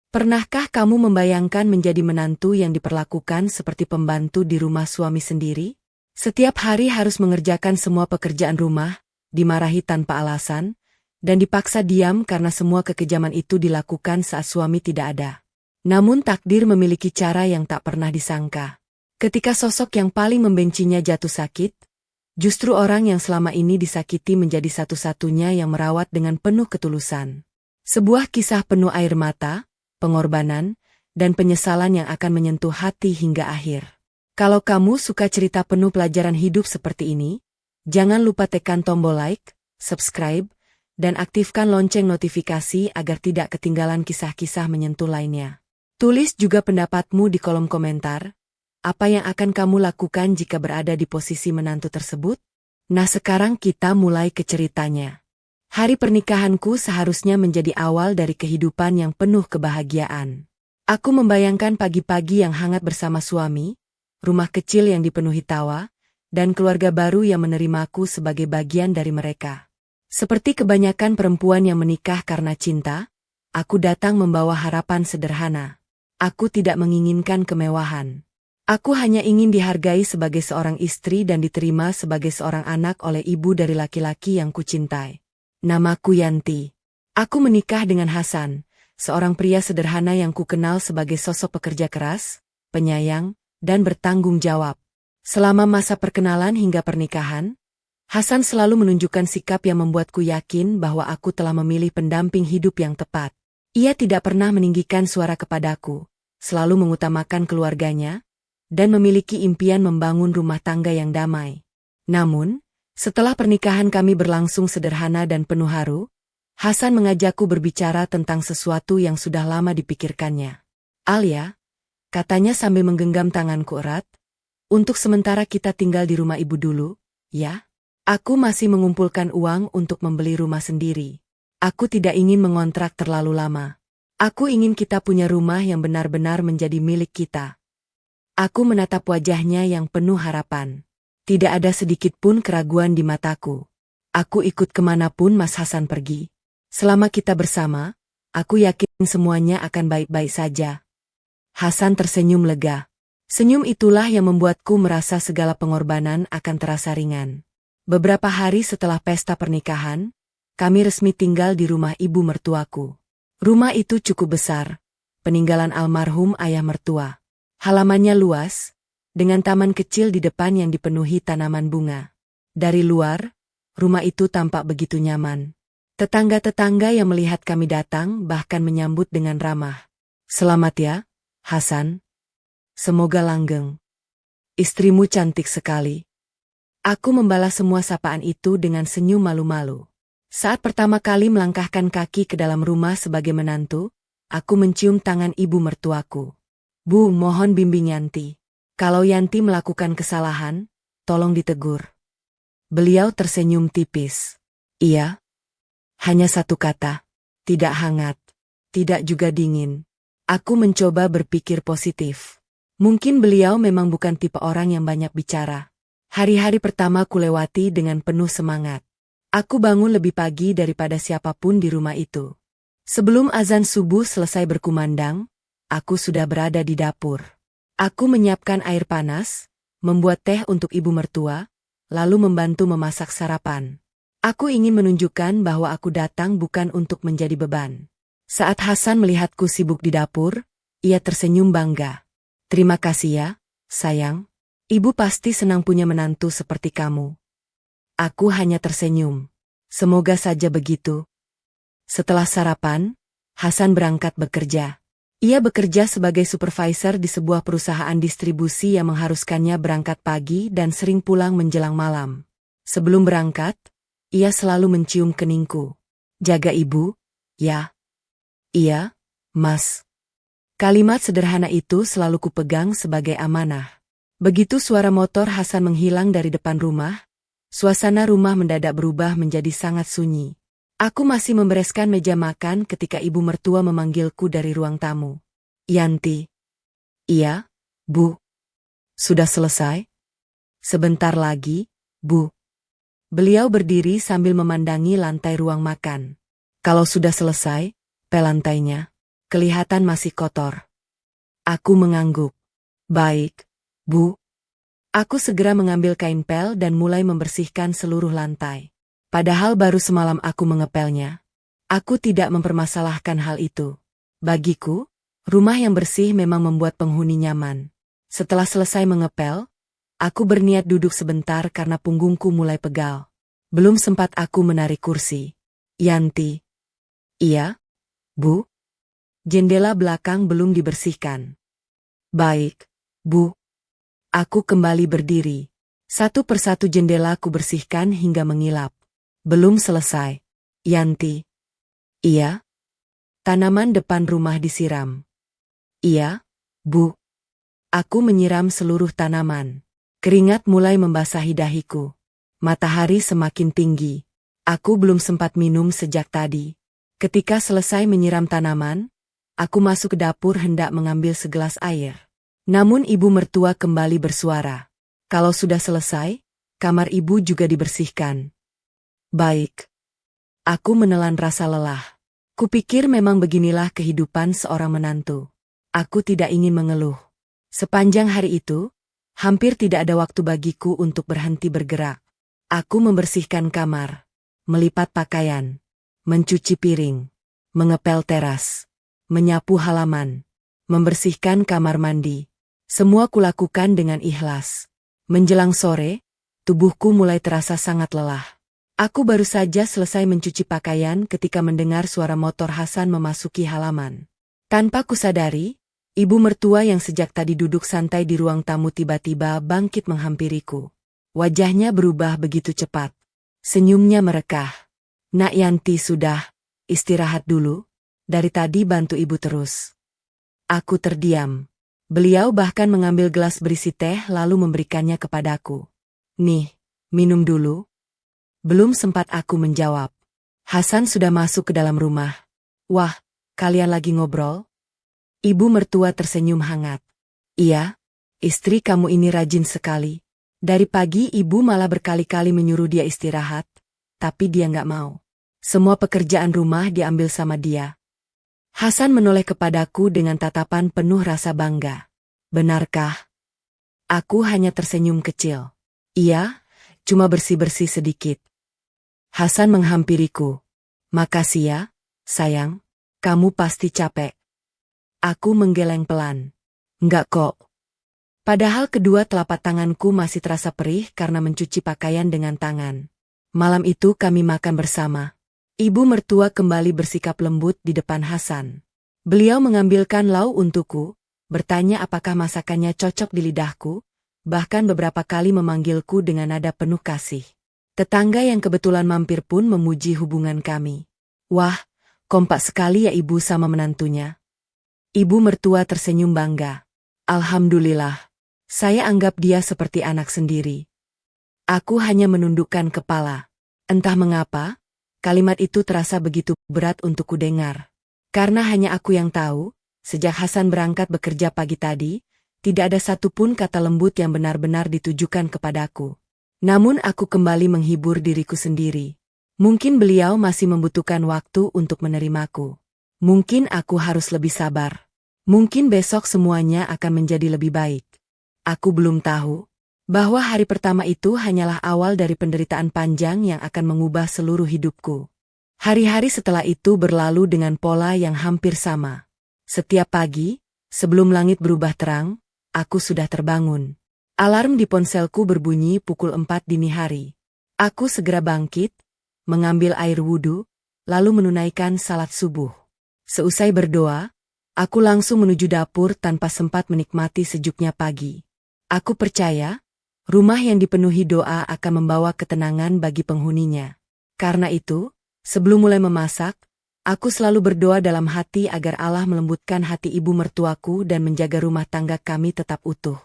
Pernahkah kamu membayangkan menjadi menantu yang diperlakukan seperti pembantu di rumah suami sendiri? Setiap hari harus mengerjakan semua pekerjaan rumah, dimarahi tanpa alasan, dan dipaksa diam karena semua kekejaman itu dilakukan saat suami tidak ada. Namun takdir memiliki cara yang tak pernah disangka. Ketika sosok yang paling membencinya jatuh sakit, justru orang yang selama ini disakiti menjadi satu-satunya yang merawat dengan penuh ketulusan. Sebuah kisah penuh air mata, pengorbanan, dan penyesalan yang akan menyentuh hati hingga akhir. Kalau kamu suka cerita penuh pelajaran hidup seperti ini, jangan lupa tekan tombol like, subscribe, dan aktifkan lonceng notifikasi agar tidak ketinggalan kisah-kisah menyentuh lainnya. Tulis juga pendapatmu di kolom komentar. Apa yang akan kamu lakukan jika berada di posisi menantu tersebut? Nah, sekarang kita mulai ke ceritanya. Hari pernikahanku seharusnya menjadi awal dari kehidupan yang penuh kebahagiaan. Aku membayangkan pagi-pagi yang hangat bersama suami, rumah kecil yang dipenuhi tawa, dan keluarga baru yang menerimaku sebagai bagian dari mereka. Seperti kebanyakan perempuan yang menikah karena cinta, aku datang membawa harapan sederhana. Aku tidak menginginkan kemewahan. Aku hanya ingin dihargai sebagai seorang istri dan diterima sebagai seorang anak oleh ibu dari laki-laki yang kucintai. Namaku Yanti. Aku menikah dengan Hasan, seorang pria sederhana yang kukenal sebagai sosok pekerja keras, penyayang, dan bertanggung jawab. Selama masa perkenalan hingga pernikahan, Hasan selalu menunjukkan sikap yang membuatku yakin bahwa aku telah memilih pendamping hidup yang tepat. Ia tidak pernah meninggikan suara kepadaku, selalu mengutamakan keluarganya, dan memiliki impian membangun rumah tangga yang damai. Namun, setelah pernikahan kami berlangsung sederhana dan penuh haru, Hasan mengajakku berbicara tentang sesuatu yang sudah lama dipikirkannya. Alia, katanya sambil menggenggam tanganku erat, untuk sementara kita tinggal di rumah ibu dulu, ya? Aku masih mengumpulkan uang untuk membeli rumah sendiri. Aku tidak ingin mengontrak terlalu lama. Aku ingin kita punya rumah yang benar-benar menjadi milik kita. Aku menatap wajahnya yang penuh harapan. Tidak ada sedikit pun keraguan di mataku. Aku ikut kemanapun Mas Hasan pergi. Selama kita bersama, aku yakin semuanya akan baik-baik saja. Hasan tersenyum lega. Senyum itulah yang membuatku merasa segala pengorbanan akan terasa ringan. Beberapa hari setelah pesta pernikahan, kami resmi tinggal di rumah ibu mertuaku. Rumah itu cukup besar, peninggalan almarhum ayah mertua. Halamannya luas, dengan taman kecil di depan yang dipenuhi tanaman bunga. Dari luar, rumah itu tampak begitu nyaman. Tetangga-tetangga yang melihat kami datang bahkan menyambut dengan ramah. "Selamat ya, Hasan. Semoga langgeng. Istrimu cantik sekali." Aku membalas semua sapaan itu dengan senyum malu-malu. Saat pertama kali melangkahkan kaki ke dalam rumah sebagai menantu, aku mencium tangan ibu mertuaku. "Bu, mohon bimbing Yanti. Kalau Yanti melakukan kesalahan, tolong ditegur." Beliau tersenyum tipis. "Iya. Hanya satu kata. Tidak hangat. Tidak juga dingin." Aku mencoba berpikir positif. Mungkin beliau memang bukan tipe orang yang banyak bicara. Hari-hari pertama kulewati dengan penuh semangat. Aku bangun lebih pagi daripada siapapun di rumah itu. Sebelum azan subuh selesai berkumandang, aku sudah berada di dapur. Aku menyiapkan air panas, membuat teh untuk ibu mertua, lalu membantu memasak sarapan. Aku ingin menunjukkan bahwa aku datang bukan untuk menjadi beban. Saat Hasan melihatku sibuk di dapur, ia tersenyum bangga. "Terima kasih ya, sayang. Ibu pasti senang punya menantu seperti kamu." Aku hanya tersenyum. Semoga saja begitu. Setelah sarapan, Hasan berangkat bekerja. Ia bekerja sebagai supervisor di sebuah perusahaan distribusi yang mengharuskannya berangkat pagi dan sering pulang menjelang malam. Sebelum berangkat, ia selalu mencium keningku. "Jaga ibu, ya?" "Iya, Mas." Kalimat sederhana itu selalu kupegang sebagai amanah. Begitu suara motor Hasan menghilang dari depan rumah, suasana rumah mendadak berubah menjadi sangat sunyi. Aku masih membereskan meja makan ketika ibu mertua memanggilku dari ruang tamu. "Yanti." "Iya, Bu." "Sudah selesai?" "Sebentar lagi, Bu." Beliau berdiri sambil memandangi lantai ruang makan. "Kalau sudah selesai, pel lantainya." kelihatan masih kotor. Aku mengangguk. Baik, Bu. Aku segera mengambil kain pel dan mulai membersihkan seluruh lantai. Padahal baru semalam aku mengepelnya. Aku tidak mempermasalahkan hal itu. Bagiku, rumah yang bersih memang membuat penghuni nyaman. Setelah selesai mengepel, aku berniat duduk sebentar karena punggungku mulai pegal. Belum sempat aku menarik kursi. Yanti. Iya, Bu. Jendela belakang belum dibersihkan. Baik, Bu. Aku kembali berdiri. Satu persatu jendela aku bersihkan hingga mengilap. Belum selesai. Yanti. Iya. Tanaman depan rumah disiram. Iya, Bu. Aku menyiram seluruh tanaman. Keringat mulai membasahi dahiku. Matahari semakin tinggi. Aku belum sempat minum sejak tadi. Ketika selesai menyiram tanaman, aku masuk ke dapur hendak mengambil segelas air. Namun ibu mertua kembali bersuara. Kalau sudah selesai, kamar ibu juga dibersihkan. Baik. Aku menelan rasa lelah. Kupikir memang beginilah kehidupan seorang menantu. Aku tidak ingin mengeluh. Sepanjang hari itu, hampir tidak ada waktu bagiku untuk berhenti bergerak. Aku membersihkan kamar, melipat pakaian, mencuci piring, mengepel teras, menyapu halaman, membersihkan kamar mandi. Semua kulakukan dengan ikhlas. Menjelang sore, tubuhku mulai terasa sangat lelah. Aku baru saja selesai mencuci pakaian ketika mendengar suara motor Hasan memasuki halaman. Tanpa kusadari, ibu mertua yang sejak tadi duduk santai di ruang tamu tiba-tiba bangkit menghampiriku. Wajahnya berubah begitu cepat. Senyumnya merekah. Nak Yanti sudah, istirahat dulu. Dari tadi bantu ibu terus. Aku terdiam. Beliau bahkan mengambil gelas berisi teh lalu memberikannya kepadaku. Nih, minum dulu. Belum sempat aku menjawab. Hasan sudah masuk ke dalam rumah. Wah, kalian lagi ngobrol? Ibu mertua tersenyum hangat. Iya, istri kamu ini rajin sekali. Dari pagi ibu malah berkali-kali menyuruh dia istirahat, tapi dia nggak mau. Semua pekerjaan rumah diambil sama dia. Hasan menoleh kepadaku dengan tatapan penuh rasa bangga. Benarkah? Aku hanya tersenyum kecil. Iya, cuma bersih-bersih sedikit. Hasan menghampiriku. Makasih ya, sayang. Kamu pasti capek. Aku menggeleng pelan. Enggak kok. Padahal kedua telapak tanganku masih terasa perih karena mencuci pakaian dengan tangan. Malam itu kami makan bersama. Ibu mertua kembali bersikap lembut di depan Hasan. Beliau mengambilkan lauk untukku, bertanya apakah masakannya cocok di lidahku, bahkan beberapa kali memanggilku dengan nada penuh kasih. Tetangga yang kebetulan mampir pun memuji hubungan kami. Wah, kompak sekali ya ibu sama menantunya. Ibu mertua tersenyum bangga. Alhamdulillah, saya anggap dia seperti anak sendiri. Aku hanya menundukkan kepala. Entah mengapa, kalimat itu terasa begitu berat untuk kudengar. Karena hanya aku yang tahu, sejak Hasan berangkat bekerja pagi tadi, tidak ada satupun kata lembut yang benar-benar ditujukan kepadaku. Namun aku kembali menghibur diriku sendiri. Mungkin beliau masih membutuhkan waktu untuk menerimaku. Mungkin aku harus lebih sabar. Mungkin besok semuanya akan menjadi lebih baik. Aku belum tahu bahwa hari pertama itu hanyalah awal dari penderitaan panjang yang akan mengubah seluruh hidupku. Hari-hari setelah itu berlalu dengan pola yang hampir sama. Setiap pagi, sebelum langit berubah terang, aku sudah terbangun. Alarm di ponselku berbunyi pukul 4 dini hari. Aku segera bangkit, mengambil air wudhu, lalu menunaikan salat subuh. Seusai berdoa, aku langsung menuju dapur tanpa sempat menikmati sejuknya pagi. Aku percaya, rumah yang dipenuhi doa akan membawa ketenangan bagi penghuninya. Karena itu, sebelum mulai memasak, aku selalu berdoa dalam hati agar Allah melembutkan hati ibu mertuaku dan menjaga rumah tangga kami tetap utuh.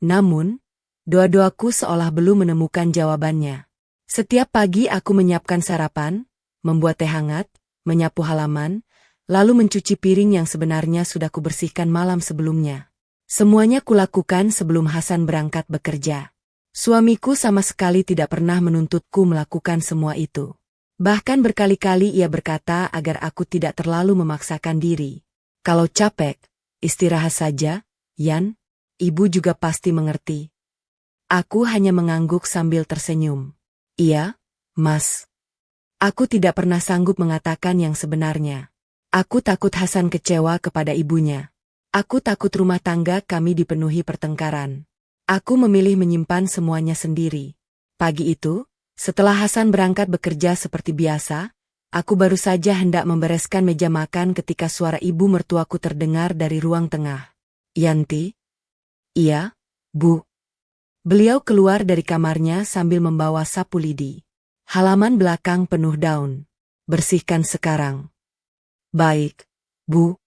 Namun, doa-doaku seolah belum menemukan jawabannya. Setiap pagi aku menyiapkan sarapan, membuat teh hangat, menyapu halaman, lalu mencuci piring yang sebenarnya sudah kubersihkan malam sebelumnya. Semuanya kulakukan sebelum Hasan berangkat bekerja. Suamiku sama sekali tidak pernah menuntutku melakukan semua itu. Bahkan berkali-kali ia berkata agar aku tidak terlalu memaksakan diri. Kalau capek, istirahat saja, Yan. Ibu juga pasti mengerti. Aku hanya mengangguk sambil tersenyum. Iya, Mas. Aku tidak pernah sanggup mengatakan yang sebenarnya. Aku takut Hasan kecewa kepada ibunya. Aku takut rumah tangga kami dipenuhi pertengkaran. Aku memilih menyimpan semuanya sendiri. Pagi itu, setelah Hasan berangkat bekerja seperti biasa, aku baru saja hendak membereskan meja makan ketika suara ibu mertuaku terdengar dari ruang tengah. Yanti? Iya, Bu. Beliau keluar dari kamarnya sambil membawa sapu lidi. Halaman belakang penuh daun. Bersihkan sekarang. Baik, Bu.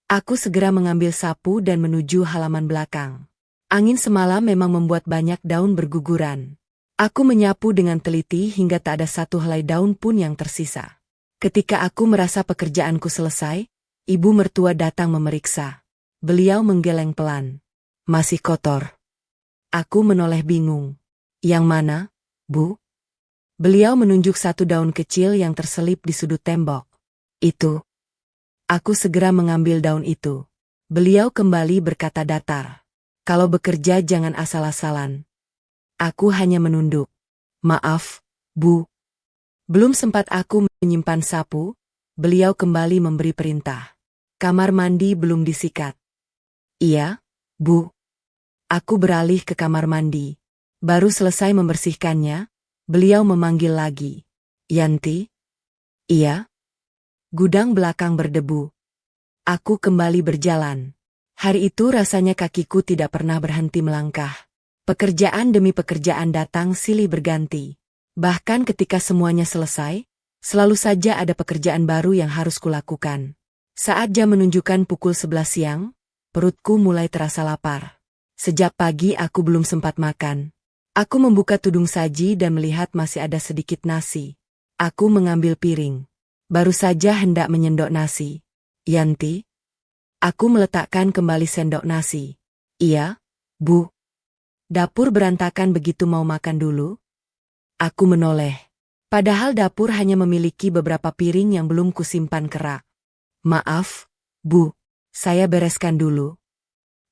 Aku segera mengambil sapu dan menuju halaman belakang. Angin semalam memang membuat banyak daun berguguran. Aku menyapu dengan teliti hingga tak ada satu helai daun pun yang tersisa. Ketika aku merasa pekerjaanku selesai, ibu mertua datang memeriksa. Beliau menggeleng pelan. Masih kotor. Aku menoleh bingung. Yang mana, Bu? Beliau menunjuk satu daun kecil yang terselip di sudut tembok. Itu. Aku segera mengambil daun itu. Beliau kembali berkata datar. Kalau bekerja jangan asal-asalan. Aku hanya menunduk. Maaf, Bu. Belum sempat aku menyimpan sapu, beliau kembali memberi perintah. Kamar mandi belum disikat. Iya, Bu. Aku beralih ke kamar mandi. Baru selesai membersihkannya, beliau memanggil lagi. Yanti? Iya? Gudang belakang berdebu. Aku kembali berjalan. Hari itu rasanya kakiku tidak pernah berhenti melangkah. Pekerjaan demi pekerjaan datang silih berganti. Bahkan ketika semuanya selesai, selalu saja ada pekerjaan baru yang harus kulakukan. Saat jam menunjukkan pukul 11 siang, perutku mulai terasa lapar. Sejak pagi aku belum sempat makan. Aku membuka tudung saji dan melihat masih ada sedikit nasi. Aku mengambil piring. Baru saja hendak menyendok nasi. Yanti? Aku meletakkan kembali sendok nasi. Iya, Bu. Dapur berantakan begitu mau makan dulu? Aku menoleh. Padahal dapur hanya memiliki beberapa piring yang belum kusimpan kerak. Maaf, Bu. Saya bereskan dulu.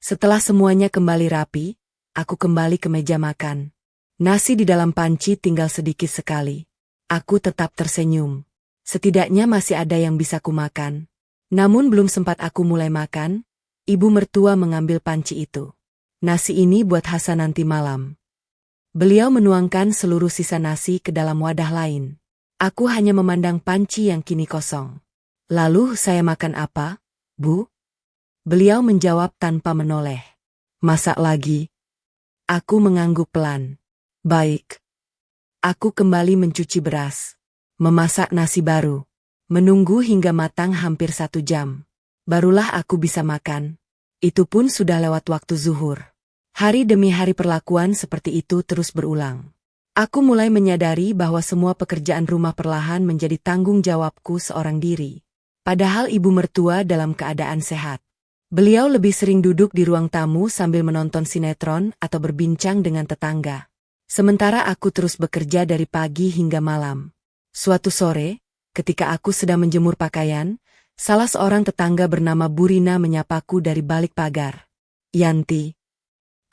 Setelah semuanya kembali rapi, aku kembali ke meja makan. Nasi di dalam panci tinggal sedikit sekali. Aku tetap tersenyum. Setidaknya masih ada yang bisa kumakan. Namun belum sempat aku mulai makan, ibu mertua mengambil panci itu. Nasi ini buat Hasan nanti malam. Beliau menuangkan seluruh sisa nasi ke dalam wadah lain. Aku hanya memandang panci yang kini kosong. Lalu saya makan apa, Bu? Beliau menjawab tanpa menoleh. Masak lagi. Aku mengangguk pelan. Baik. Aku kembali mencuci beras. Memasak nasi baru. Menunggu hingga matang hampir 1 jam. Barulah aku bisa makan. Itu pun sudah lewat waktu zuhur. Hari demi hari perlakuan seperti itu terus berulang. Aku mulai menyadari bahwa semua pekerjaan rumah perlahan menjadi tanggung jawabku seorang diri. Padahal ibu mertua dalam keadaan sehat. Beliau lebih sering duduk di ruang tamu sambil menonton sinetron atau berbincang dengan tetangga. Sementara aku terus bekerja dari pagi hingga malam. Suatu sore, ketika aku sedang menjemur pakaian, salah seorang tetangga bernama Burina menyapaku dari balik pagar. Yanti.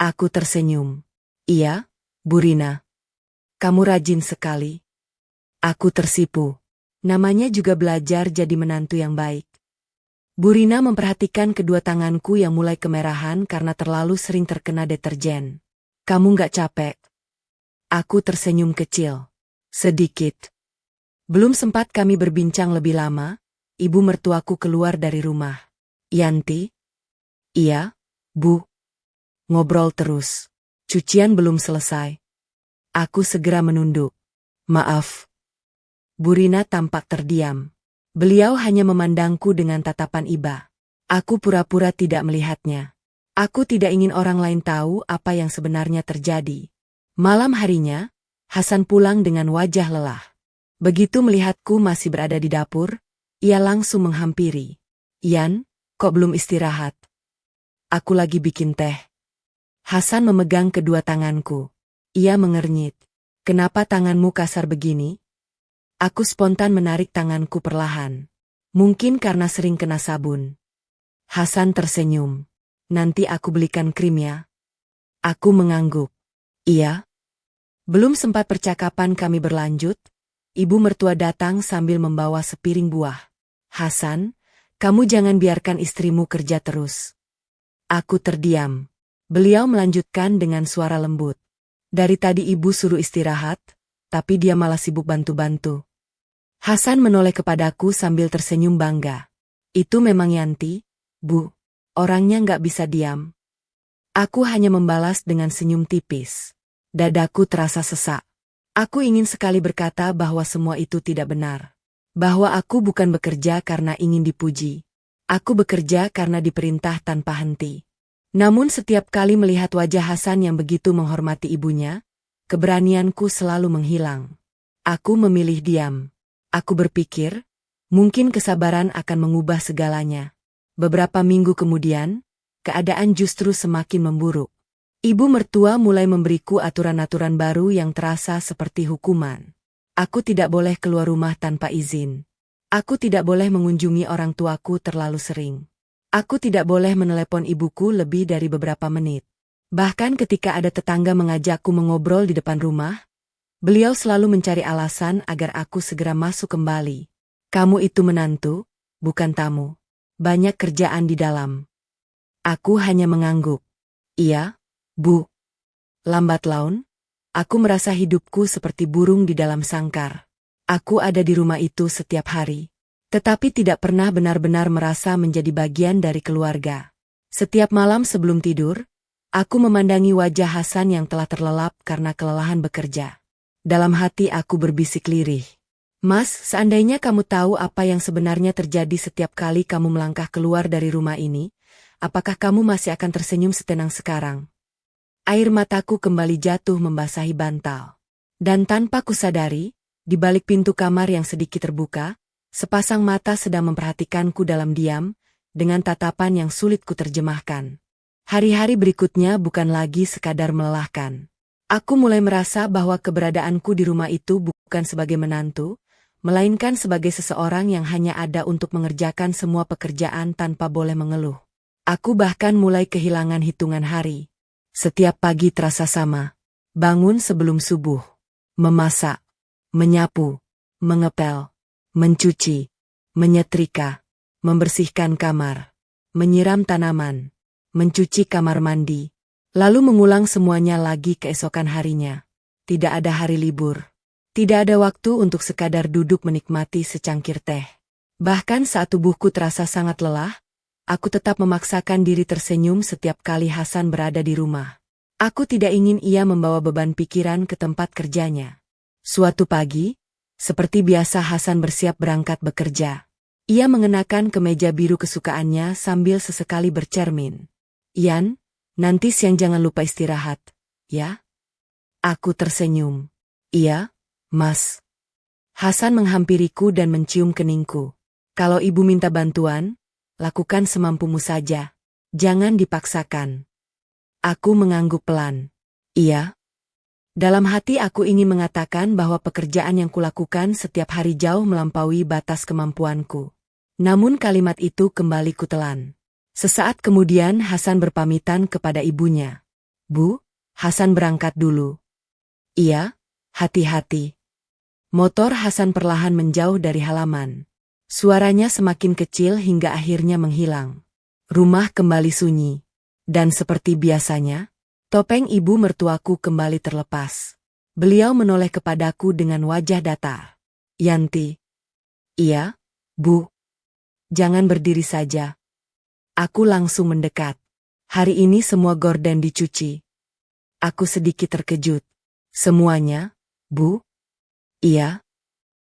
Aku tersenyum. Iya, Burina. Kamu rajin sekali. Aku tersipu. Namanya juga belajar jadi menantu yang baik. Burina memperhatikan kedua tanganku yang mulai kemerahan karena terlalu sering terkena deterjen. Kamu nggak capek? Aku tersenyum kecil. Sedikit. Belum sempat kami berbincang lebih lama, ibu mertuaku keluar dari rumah. Yanti? Iya, Bu. Ngobrol terus. Cucian belum selesai. Aku segera menunduk. Maaf. Burina tampak terdiam. Beliau hanya memandangku dengan tatapan iba. Aku pura-pura tidak melihatnya. Aku tidak ingin orang lain tahu apa yang sebenarnya terjadi. Malam harinya, Hasan pulang dengan wajah lelah. Begitu melihatku masih berada di dapur, ia langsung menghampiri. Yan, kok belum istirahat? Aku lagi bikin teh. Hasan memegang kedua tanganku. Ia mengernyit. Kenapa tanganmu kasar begini? Aku spontan menarik tanganku perlahan. Mungkin karena sering kena sabun. Hasan tersenyum. Nanti aku belikan krim ya. Aku mengangguk. Iya. Belum sempat percakapan kami berlanjut, ibu mertua datang sambil membawa sepiring buah. Hasan, kamu jangan biarkan istrimu kerja terus. Aku terdiam. Beliau melanjutkan dengan suara lembut. Dari tadi ibu suruh istirahat, tapi dia malah sibuk bantu-bantu. Hasan menoleh kepadaku sambil tersenyum bangga. Itu memang Yanti, Bu. Orangnya nggak bisa diam. Aku hanya membalas dengan senyum tipis. Dadaku terasa sesak. Aku ingin sekali berkata bahwa semua itu tidak benar. Bahwa aku bukan bekerja karena ingin dipuji. Aku bekerja karena diperintah tanpa henti. Namun setiap kali melihat wajah Hasan yang begitu menghormati ibunya, keberanianku selalu menghilang. Aku memilih diam. Aku berpikir, mungkin kesabaran akan mengubah segalanya. Beberapa minggu kemudian, keadaan justru semakin memburuk. Ibu mertua mulai memberiku aturan-aturan baru yang terasa seperti hukuman. Aku tidak boleh keluar rumah tanpa izin. Aku tidak boleh mengunjungi orang tuaku terlalu sering. Aku tidak boleh menelepon ibuku lebih dari beberapa menit. Bahkan ketika ada tetangga mengajakku mengobrol di depan rumah, beliau selalu mencari alasan agar aku segera masuk kembali. Kamu itu menantu, bukan tamu. Banyak kerjaan di dalam. Aku hanya mengangguk. Iya, Bu. Lambat laun, aku merasa hidupku seperti burung di dalam sangkar. Aku ada di rumah itu setiap hari, tetapi tidak pernah benar-benar merasa menjadi bagian dari keluarga. Setiap malam sebelum tidur, aku memandangi wajah Hasan yang telah terlelap karena kelelahan bekerja. Dalam hati aku berbisik lirih. Mas, seandainya kamu tahu apa yang sebenarnya terjadi setiap kali kamu melangkah keluar dari rumah ini, apakah kamu masih akan tersenyum setenang sekarang? Air mataku kembali jatuh membasahi bantal. Dan tanpa kusadari, di balik pintu kamar yang sedikit terbuka, sepasang mata sedang memperhatikanku dalam diam, dengan tatapan yang sulit kuterjemahkan. Hari-hari berikutnya bukan lagi sekadar melelahkan. Aku mulai merasa bahwa keberadaanku di rumah itu bukan sebagai menantu, melainkan sebagai seseorang yang hanya ada untuk mengerjakan semua pekerjaan tanpa boleh mengeluh. Aku bahkan mulai kehilangan hitungan hari. Setiap pagi terasa sama. Bangun sebelum subuh. Memasak. Menyapu. Mengepel. Mencuci. Menyetrika. Membersihkan kamar. Menyiram tanaman. Mencuci kamar mandi. Lalu mengulang semuanya lagi keesokan harinya. Tidak ada hari libur. Tidak ada waktu untuk sekadar duduk menikmati secangkir teh. Bahkan saat tubuhku terasa sangat lelah, aku tetap memaksakan diri tersenyum setiap kali Hasan berada di rumah. Aku tidak ingin ia membawa beban pikiran ke tempat kerjanya. Suatu pagi, seperti biasa Hasan bersiap berangkat bekerja. Ia mengenakan kemeja biru kesukaannya sambil sesekali bercermin. Yan, nanti siang jangan lupa istirahat, ya? Aku tersenyum. Iya, Mas. Hasan menghampiriku dan mencium keningku. Kalau ibu minta bantuan, lakukan semampumu saja. Jangan dipaksakan. Aku mengangguk pelan. Iya. Dalam hati aku ingin mengatakan bahwa pekerjaan yang kulakukan setiap hari jauh melampaui batas kemampuanku. Namun kalimat itu kembali kutelan. Sesaat kemudian Hasan berpamitan kepada ibunya. Bu, Hasan berangkat dulu. Iya, hati-hati. Motor Hasan perlahan menjauh dari halaman. Suaranya semakin kecil hingga akhirnya menghilang. Rumah kembali sunyi. Dan seperti biasanya, topeng ibu mertuaku kembali terlepas. Beliau menoleh kepadaku dengan wajah datar. Yanti. Iya, Bu. Jangan berdiri saja. Aku langsung mendekat. Hari ini semua gorden dicuci. Aku sedikit terkejut. Semuanya, Bu? Iya.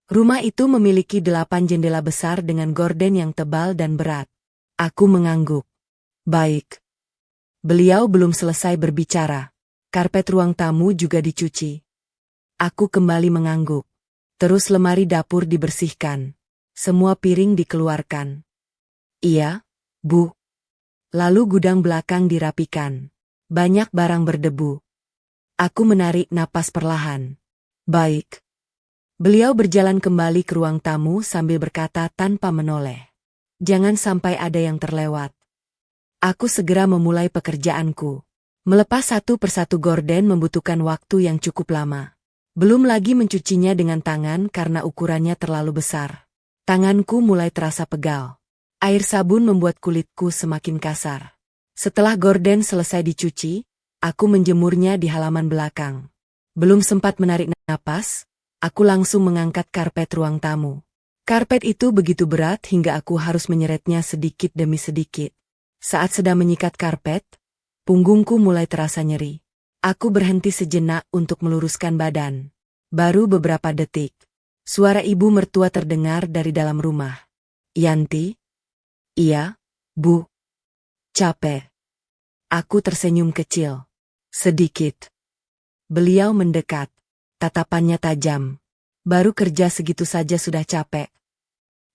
Rumah itu memiliki 8 jendela besar dengan gorden yang tebal dan berat. Aku mengangguk. Baik. Beliau belum selesai berbicara. Karpet ruang tamu juga dicuci. Aku kembali mengangguk. Terus lemari dapur dibersihkan. Semua piring dikeluarkan. Iya, Bu. Lalu gudang belakang dirapikan. Banyak barang berdebu. Aku menarik napas perlahan. Baik. Beliau berjalan kembali ke ruang tamu sambil berkata tanpa menoleh. Jangan sampai ada yang terlewat. Aku segera memulai pekerjaanku. Melepas satu persatu gorden membutuhkan waktu yang cukup lama. Belum lagi mencucinya dengan tangan karena ukurannya terlalu besar. Tanganku mulai terasa pegal. Air sabun membuat kulitku semakin kasar. Setelah gorden selesai dicuci, aku menjemurnya di halaman belakang. Belum sempat menarik napas, aku langsung mengangkat karpet ruang tamu. Karpet itu begitu berat hingga aku harus menyeretnya sedikit demi sedikit. Saat sedang menyikat karpet, punggungku mulai terasa nyeri. Aku berhenti sejenak untuk meluruskan badan. Baru beberapa detik, suara ibu mertua terdengar dari dalam rumah. "Yanti?" "Iya, Bu." "Capek?" Aku tersenyum kecil. "Sedikit." Beliau mendekat. Tatapannya tajam. "Baru kerja segitu saja sudah capek."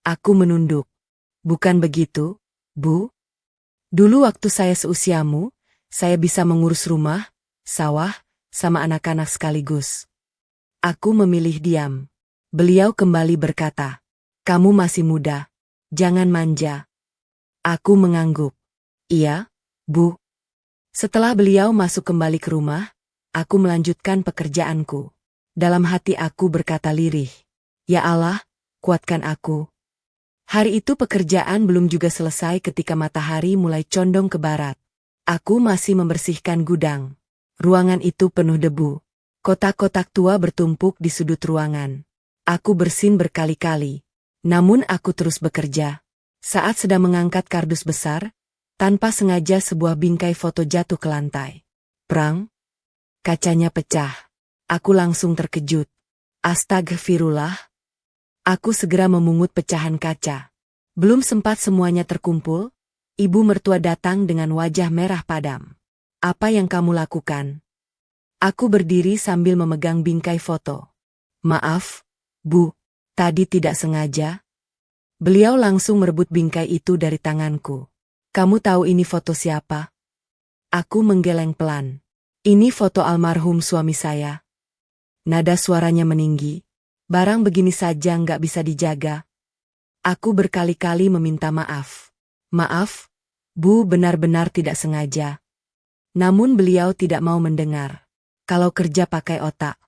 Aku menunduk. "Bukan begitu, Bu. Dulu waktu saya seusiamu, saya bisa mengurus rumah, sawah, sama anak-anak sekaligus." Aku memilih diam. Beliau kembali berkata, "Kamu masih muda. Jangan manja." Aku mengangguk. "Iya, Bu." Setelah beliau masuk kembali ke rumah, aku melanjutkan pekerjaanku. Dalam hati aku berkata lirih, "Ya Allah, kuatkan aku." Hari itu pekerjaan belum juga selesai ketika matahari mulai condong ke barat. Aku masih membersihkan gudang. Ruangan itu penuh debu. Kotak-kotak tua bertumpuk di sudut ruangan. Aku bersin berkali-kali. Namun aku terus bekerja. Saat sedang mengangkat kardus besar, tanpa sengaja sebuah bingkai foto jatuh ke lantai. Prang! Kacanya pecah. Aku langsung terkejut. Astagfirullah. Aku segera memungut pecahan kaca. Belum sempat semuanya terkumpul, ibu mertua datang dengan wajah merah padam. "Apa yang kamu lakukan?" Aku berdiri sambil memegang bingkai foto. "Maaf, Bu, tadi tidak sengaja." Beliau langsung merebut bingkai itu dari tanganku. "Kamu tahu ini foto siapa?" Aku menggeleng pelan. "Ini foto almarhum suami saya." Nada suaranya meninggi. "Barang begini saja nggak bisa dijaga." Aku berkali-kali meminta maaf. "Maaf, Bu, benar-benar tidak sengaja." Namun beliau tidak mau mendengar. "Kalau kerja pakai otak."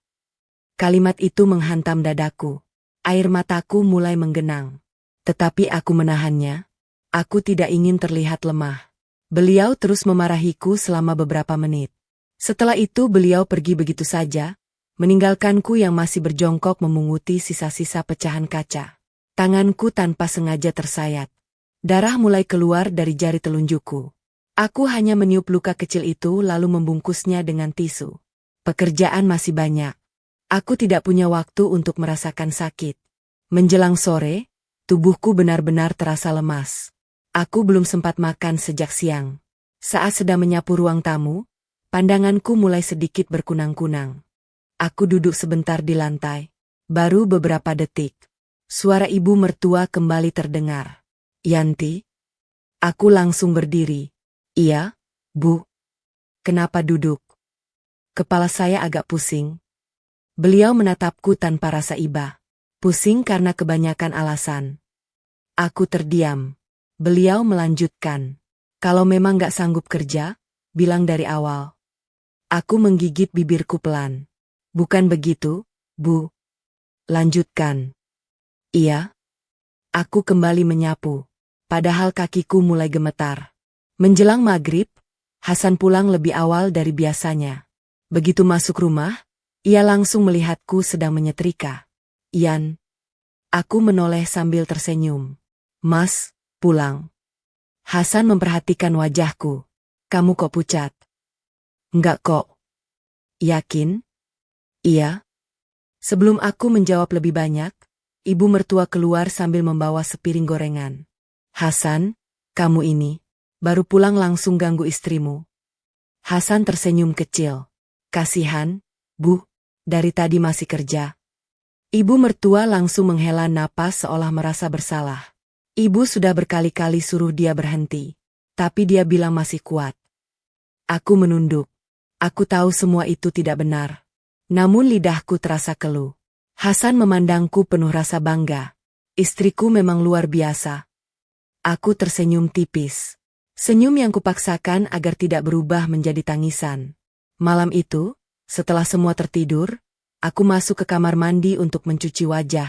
Kalimat itu menghantam dadaku. Air mataku mulai menggenang. Tetapi aku menahannya. Aku tidak ingin terlihat lemah. Beliau terus memarahiku selama beberapa menit. Setelah itu beliau pergi begitu saja, meninggalkanku yang masih berjongkok memunguti sisa-sisa pecahan kaca. Tanganku tanpa sengaja tersayat. Darah mulai keluar dari jari telunjukku. Aku hanya meniup luka kecil itu lalu membungkusnya dengan tisu. Pekerjaan masih banyak. Aku tidak punya waktu untuk merasakan sakit. Menjelang sore, tubuhku benar-benar terasa lemas. Aku belum sempat makan sejak siang. Saat sedang menyapu ruang tamu, pandanganku mulai sedikit berkunang-kunang. Aku duduk sebentar di lantai. Baru beberapa detik, suara ibu mertua kembali terdengar. "Yanti?" Aku langsung berdiri. "Iya, Bu." "Kenapa duduk?" "Kepala saya agak pusing." Beliau menatapku tanpa rasa iba. "Pusing karena kebanyakan alasan." Aku terdiam. Beliau melanjutkan. "Kalau memang gak sanggup kerja, bilang dari awal." Aku menggigit bibirku pelan. "Bukan begitu, Bu." "Lanjutkan." "Iya." Aku kembali menyapu. Padahal kakiku mulai gemetar. Menjelang maghrib, Hasan pulang lebih awal dari biasanya. Begitu masuk rumah, ia langsung melihatku sedang menyetrika. "Ian." Aku menoleh sambil tersenyum. "Mas, pulang." Hasan memperhatikan wajahku. "Kamu kok pucat?" "Enggak kok." "Yakin?" "Iya." Sebelum aku menjawab lebih banyak, ibu mertua keluar sambil membawa sepiring gorengan. "Hasan, kamu ini baru pulang langsung ganggu istrimu." Hasan tersenyum kecil. "Kasihan, Bu, dari tadi masih kerja." Ibu mertua langsung menghela napas seolah merasa bersalah. Ibu sudah berkali-kali suruh dia berhenti, tapi dia bilang masih kuat. Aku menunduk. Aku tahu semua itu tidak benar. Namun lidahku terasa keluh. Hasan memandangku penuh rasa bangga. "Istriku memang luar biasa." Aku tersenyum tipis. Senyum yang kupaksakan agar tidak berubah menjadi tangisan. Malam itu, setelah semua tertidur, aku masuk ke kamar mandi untuk mencuci wajah.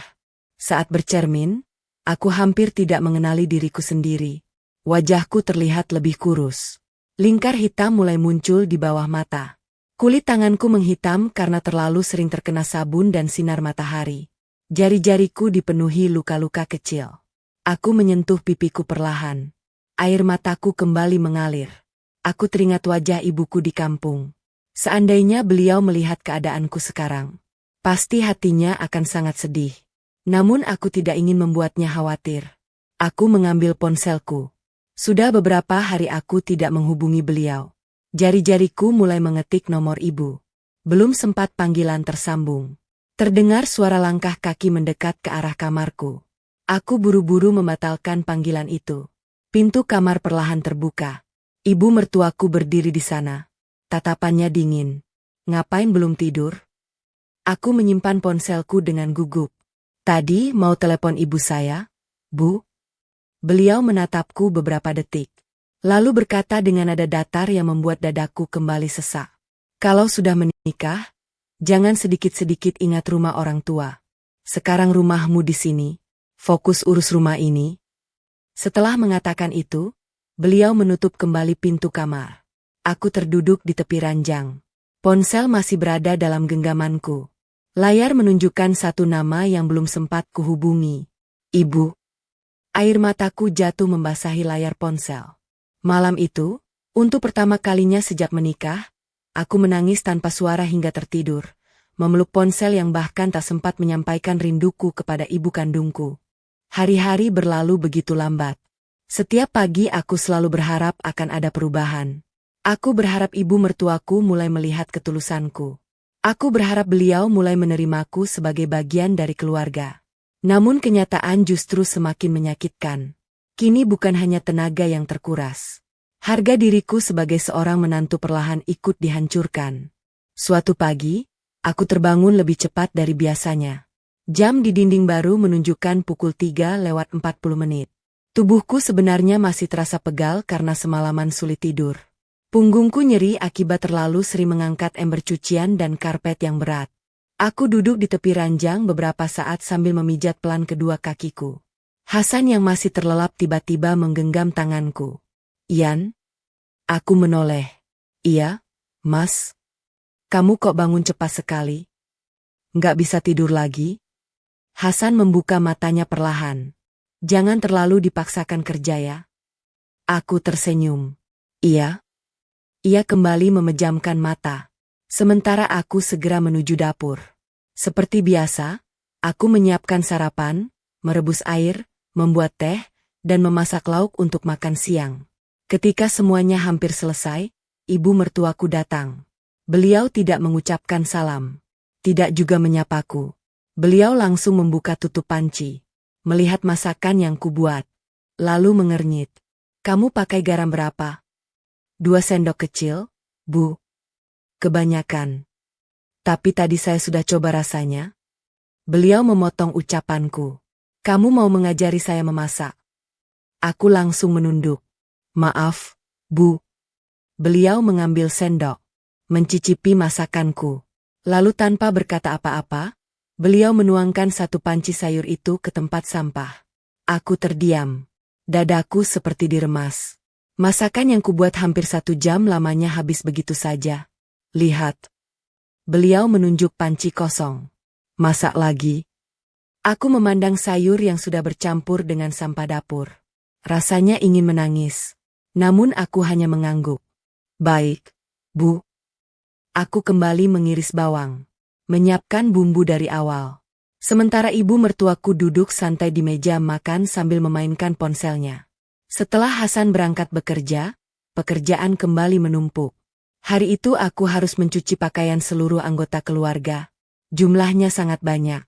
Saat bercermin, aku hampir tidak mengenali diriku sendiri. Wajahku terlihat lebih kurus. Lingkar hitam mulai muncul di bawah mata. Kulit tanganku menghitam karena terlalu sering terkena sabun dan sinar matahari. Jari-jariku dipenuhi luka-luka kecil. Aku menyentuh pipiku perlahan. Air mataku kembali mengalir. Aku teringat wajah ibuku di kampung. Seandainya beliau melihat keadaanku sekarang, pasti hatinya akan sangat sedih. Namun aku tidak ingin membuatnya khawatir. Aku mengambil ponselku. Sudah beberapa hari aku tidak menghubungi beliau. Jari-jariku mulai mengetik nomor ibu. Belum sempat panggilan tersambung. Terdengar suara langkah kaki mendekat ke arah kamarku. Aku buru-buru membatalkan panggilan itu. Pintu kamar perlahan terbuka. Ibu mertuaku berdiri di sana. Tatapannya dingin. Ngapain belum tidur? Aku menyimpan ponselku dengan gugup. Tadi mau telepon ibu saya, Bu? Beliau menatapku beberapa detik. Lalu berkata dengan nada datar yang membuat dadaku kembali sesak. Kalau sudah menikah, jangan sedikit-sedikit ingat rumah orang tua. Sekarang rumahmu di sini. Fokus urus rumah ini. Setelah mengatakan itu, beliau menutup kembali pintu kamar. Aku terduduk di tepi ranjang. Ponsel masih berada dalam genggamanku. Layar menunjukkan satu nama yang belum sempat kuhubungi. Ibu. Air mataku jatuh membasahi layar ponsel. Malam itu, untuk pertama kalinya sejak menikah, aku menangis tanpa suara hingga tertidur, memeluk ponsel yang bahkan tak sempat menyampaikan rinduku kepada ibu kandungku. Hari-hari berlalu begitu lambat. Setiap pagi aku selalu berharap akan ada perubahan. Aku berharap ibu mertuaku mulai melihat ketulusanku. Aku berharap beliau mulai menerimaku sebagai bagian dari keluarga. Namun kenyataan justru semakin menyakitkan. Kini bukan hanya tenaga yang terkuras. Harga diriku sebagai seorang menantu perlahan ikut dihancurkan. Suatu pagi, aku terbangun lebih cepat dari biasanya. Jam di dinding baru menunjukkan pukul 3:40. Tubuhku sebenarnya masih terasa pegal karena semalaman sulit tidur. Punggungku nyeri akibat terlalu sering mengangkat ember cucian dan karpet yang berat. Aku duduk di tepi ranjang beberapa saat sambil memijat pelan kedua kakiku. Hasan yang masih terlelap tiba-tiba menggenggam tanganku. Ian? Aku menoleh. Iya, Mas. Kamu kok bangun cepat sekali? Nggak bisa tidur lagi? Hasan membuka matanya perlahan. Jangan terlalu dipaksakan kerja ya. Aku tersenyum. Iya. Ia kembali memejamkan mata. Sementara aku segera menuju dapur. Seperti biasa, aku menyiapkan sarapan, merebus air, membuat teh, dan memasak lauk untuk makan siang. Ketika semuanya hampir selesai, ibu mertuaku datang. Beliau tidak mengucapkan salam. Tidak juga menyapaku. Beliau langsung membuka tutup panci. Melihat masakan yang kubuat. Lalu mengernyit. Kamu pakai garam berapa? 2 sendok kecil, Bu. Kebanyakan. Tapi tadi saya sudah coba rasanya. Beliau memotong ucapanku. Kamu mau mengajari saya memasak? Aku langsung menunduk. Maaf, Bu. Beliau mengambil sendok. Mencicipi masakanku. Lalu tanpa berkata apa-apa, beliau menuangkan satu panci sayur itu ke tempat sampah. Aku terdiam. Dadaku seperti diremas. Masakan yang kubuat hampir 1 jam lamanya habis begitu saja. Lihat. Beliau menunjuk panci kosong. Masak lagi. Aku memandang sayur yang sudah bercampur dengan sampah dapur. Rasanya ingin menangis. Namun aku hanya mengangguk. Baik, Bu. Aku kembali mengiris bawang. Menyiapkan bumbu dari awal. Sementara ibu mertuaku duduk santai di meja makan sambil memainkan ponselnya. Setelah Hasan berangkat bekerja, pekerjaan kembali menumpuk. Hari itu aku harus mencuci pakaian seluruh anggota keluarga. Jumlahnya sangat banyak.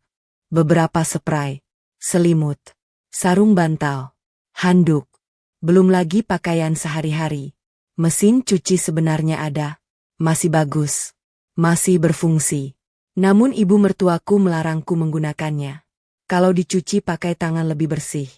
Beberapa spray, selimut, sarung bantal, handuk. Belum lagi pakaian sehari-hari. Mesin cuci sebenarnya ada. Masih bagus. Masih berfungsi. Namun ibu mertuaku melarangku menggunakannya. Kalau dicuci pakai tangan lebih bersih.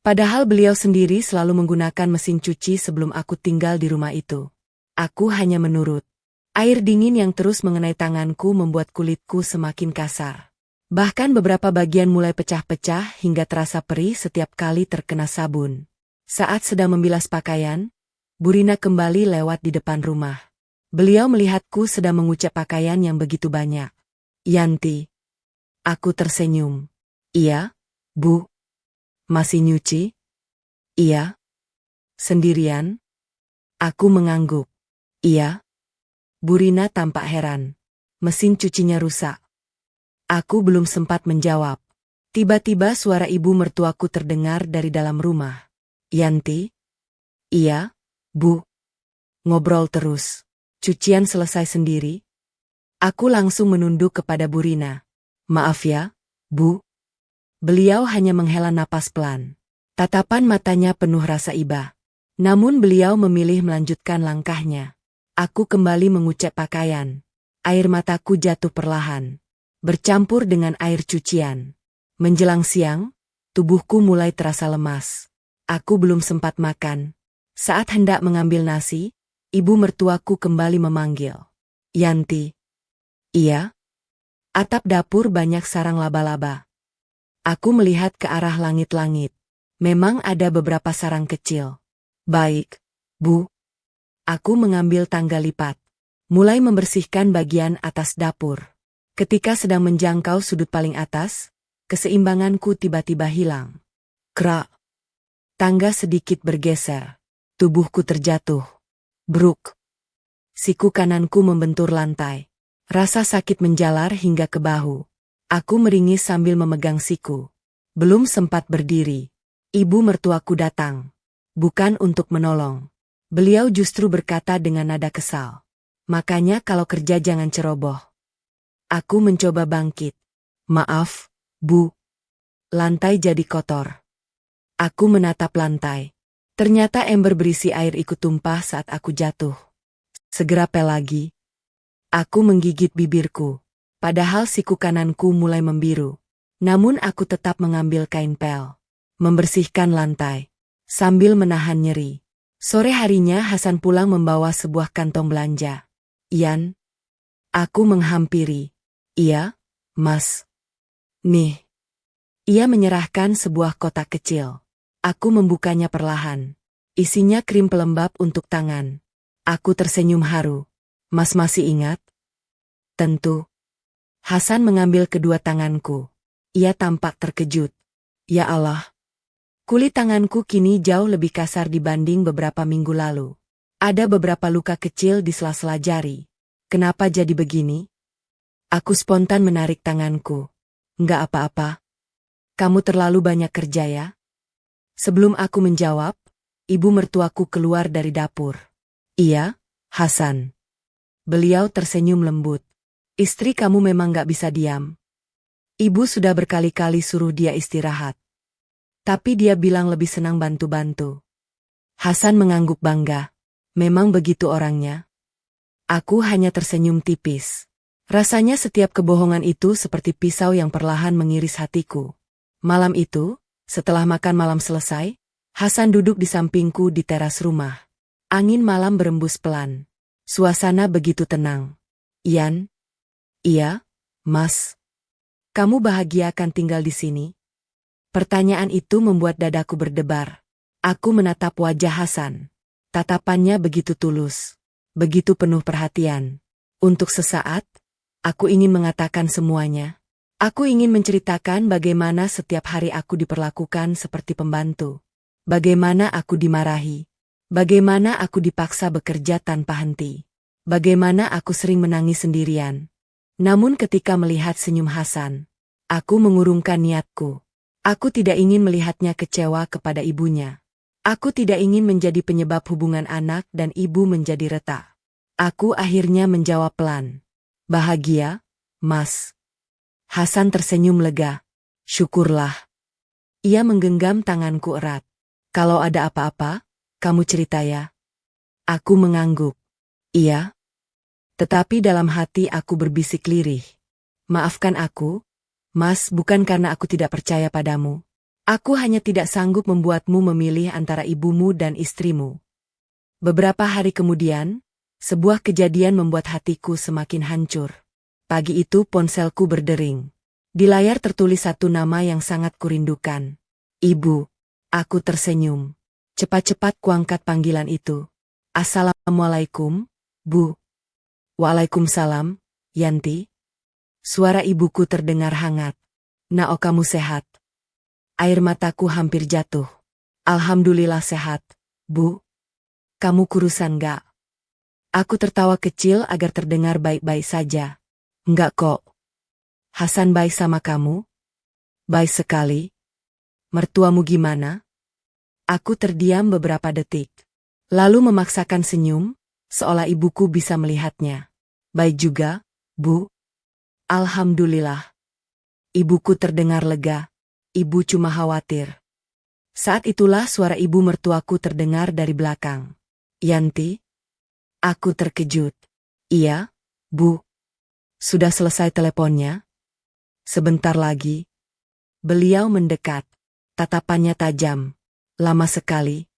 Padahal beliau sendiri selalu menggunakan mesin cuci sebelum aku tinggal di rumah itu. Aku hanya menurut. Air dingin yang terus mengenai tanganku membuat kulitku semakin kasar. Bahkan beberapa bagian mulai pecah-pecah hingga terasa perih setiap kali terkena sabun. Saat sedang membilas pakaian, Burina kembali lewat di depan rumah. Beliau melihatku sedang mengucek pakaian yang begitu banyak. "Yanti." Aku tersenyum. "Iya, Bu." "Masih nyuci?" "Iya." "Sendirian?" Aku mengangguk. "Iya." Burina tampak heran. "Mesin cucinya rusak." Aku belum sempat menjawab. Tiba-tiba suara ibu mertuaku terdengar dari dalam rumah. "Yanti?" "Iya, Bu." Ngobrol terus. "Cucian selesai sendiri?" Aku langsung menunduk kepada Burina. "Maaf ya, Bu." Beliau hanya menghela napas pelan. Tatapan matanya penuh rasa iba. Namun beliau memilih melanjutkan langkahnya. Aku kembali mengucek pakaian. Air mataku jatuh perlahan, bercampur dengan air cucian. Menjelang siang, tubuhku mulai terasa lemas. Aku belum sempat makan. Saat hendak mengambil nasi, ibu mertuaku kembali memanggil. "Yanti." "Iya." Atap dapur banyak sarang laba-laba. Aku melihat ke arah langit-langit. Memang ada beberapa sarang kecil. "Baik, Bu." Aku mengambil tangga lipat. Mulai membersihkan bagian atas dapur. Ketika sedang menjangkau sudut paling atas, keseimbanganku tiba-tiba hilang. Krak. Tangga sedikit bergeser. Tubuhku terjatuh. Bruk. Siku kananku membentur lantai. Rasa sakit menjalar hingga ke bahu. Aku meringis sambil memegang siku. Belum sempat berdiri. Ibu mertuaku datang. Bukan untuk menolong. Beliau justru berkata dengan nada kesal. "Makanya kalau kerja jangan ceroboh." Aku mencoba bangkit. "Maaf, Bu." Lantai jadi kotor. Aku menatap lantai. Ternyata ember berisi air ikut tumpah saat aku jatuh. Segera pel lagi. Aku menggigit bibirku. Padahal siku kananku mulai membiru. Namun aku tetap mengambil kain pel. Membersihkan lantai. Sambil menahan nyeri. Sore harinya Hasan pulang membawa sebuah kantong belanja. "Ian?" Aku menghampiri. "Iya, Mas." "Nih." Ia menyerahkan sebuah kotak kecil. Aku membukanya perlahan. Isinya krim pelembab untuk tangan. Aku tersenyum haru. "Mas masih ingat?" "Tentu." Hasan mengambil kedua tanganku. Ia tampak terkejut. "Ya Allah. Kulit tanganku kini jauh lebih kasar dibanding beberapa minggu lalu. Ada beberapa luka kecil di sela-sela jari. Kenapa jadi begini?" Aku spontan menarik tanganku. "Enggak apa-apa. Kamu terlalu banyak kerja ya?" Sebelum aku menjawab, ibu mertuaku keluar dari dapur. "Iya, Hasan." Beliau tersenyum lembut. "Istri kamu memang gak bisa diam. Ibu sudah berkali-kali suruh dia istirahat. Tapi dia bilang lebih senang bantu-bantu." Hasan mengangguk bangga. "Memang begitu orangnya." Aku hanya tersenyum tipis. Rasanya setiap kebohongan itu seperti pisau yang perlahan mengiris hatiku. Malam itu, setelah makan malam selesai, Hasan duduk di sampingku di teras rumah. Angin malam berembus pelan. Suasana begitu tenang. "Ian?" "Iya, Mas." "Kamu bahagia kan tinggal di sini?" Pertanyaan itu membuat dadaku berdebar. Aku menatap wajah Hasan. Tatapannya begitu tulus, begitu penuh perhatian. Untuk sesaat, aku ingin mengatakan semuanya. Aku ingin menceritakan bagaimana setiap hari aku diperlakukan seperti pembantu. Bagaimana aku dimarahi. Bagaimana aku dipaksa bekerja tanpa henti. Bagaimana aku sering menangis sendirian. Namun ketika melihat senyum Hasan, aku mengurungkan niatku. Aku tidak ingin melihatnya kecewa kepada ibunya. Aku tidak ingin menjadi penyebab hubungan anak dan ibu menjadi retak. Aku akhirnya menjawab pelan. "Bahagia, Mas." Hasan tersenyum lega. "Syukurlah." Ia menggenggam tanganku erat. "Kalau ada apa-apa, kamu cerita ya." Aku mengangguk. "Iya." Tetapi dalam hati aku berbisik lirih. "Maafkan aku, Mas, bukan karena aku tidak percaya padamu. Aku hanya tidak sanggup membuatmu memilih antara ibumu dan istrimu. Beberapa hari kemudian, sebuah kejadian membuat hatiku semakin hancur. Pagi itu ponselku berdering. Di layar tertulis satu nama yang sangat kurindukan. Ibu. Aku tersenyum. Cepat-cepat kuangkat panggilan itu. Assalamualaikum, Bu. Waalaikumsalam, Yanti. Suara ibuku terdengar hangat. Nak, kamu sehat? Air mataku hampir jatuh. Alhamdulillah sehat, Bu. Kamu kurusan gak? Aku tertawa kecil agar terdengar baik-baik saja. Enggak kok. Hasan baik sama kamu? Baik sekali. Mertuamu gimana? Aku terdiam beberapa detik. Lalu memaksakan senyum, seolah ibuku bisa melihatnya. Baik juga, Bu. Alhamdulillah. Ibuku terdengar lega. Ibu cuma khawatir. Saat itulah suara ibu mertuaku terdengar dari belakang. Yanti? Aku terkejut. Iya, Bu. Sudah selesai teleponnya? Sebentar lagi. Beliau mendekat. Tatapannya tajam. Lama sekali.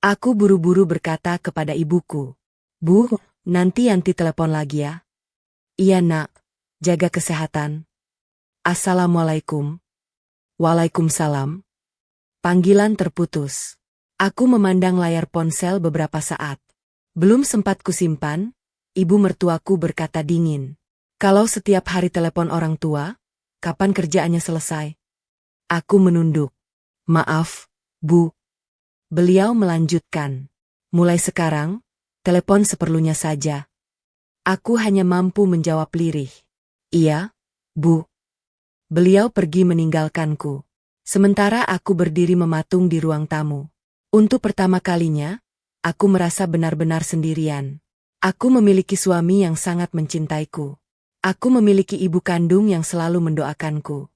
Aku buru-buru berkata kepada ibuku. Bu, nanti Yanti telepon lagi ya. Iya nak, jaga kesehatan. Assalamualaikum. Waalaikumsalam. Panggilan terputus. Aku memandang layar ponsel beberapa saat. Belum sempat kusimpan, ibu mertuaku berkata dingin. Kalau setiap hari telepon orang tua, kapan kerjaannya selesai? Aku menunduk. Maaf, Bu. Beliau melanjutkan. Mulai sekarang, telepon seperlunya saja. Aku hanya mampu menjawab lirih. Iya, Bu. Beliau pergi meninggalkanku. Sementara aku berdiri mematung di ruang tamu. Untuk pertama kalinya, aku merasa benar-benar sendirian. Aku memiliki suami yang sangat mencintaiku. Aku memiliki ibu kandung yang selalu mendoakanku.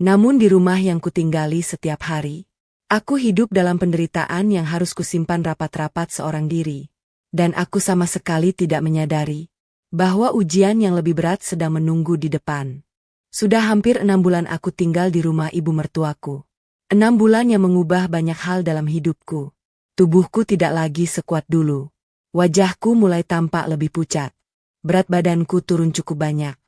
Namun di rumah yang kutinggali setiap hari, aku hidup dalam penderitaan yang harus kusimpan rapat-rapat seorang diri. Dan aku sama sekali tidak menyadari bahwa ujian yang lebih berat sedang menunggu di depan. Sudah hampir 6 bulan aku tinggal di rumah ibu mertuaku. 6 bulan yang mengubah banyak hal dalam hidupku. Tubuhku tidak lagi sekuat dulu. Wajahku mulai tampak lebih pucat. Berat badanku turun cukup banyak.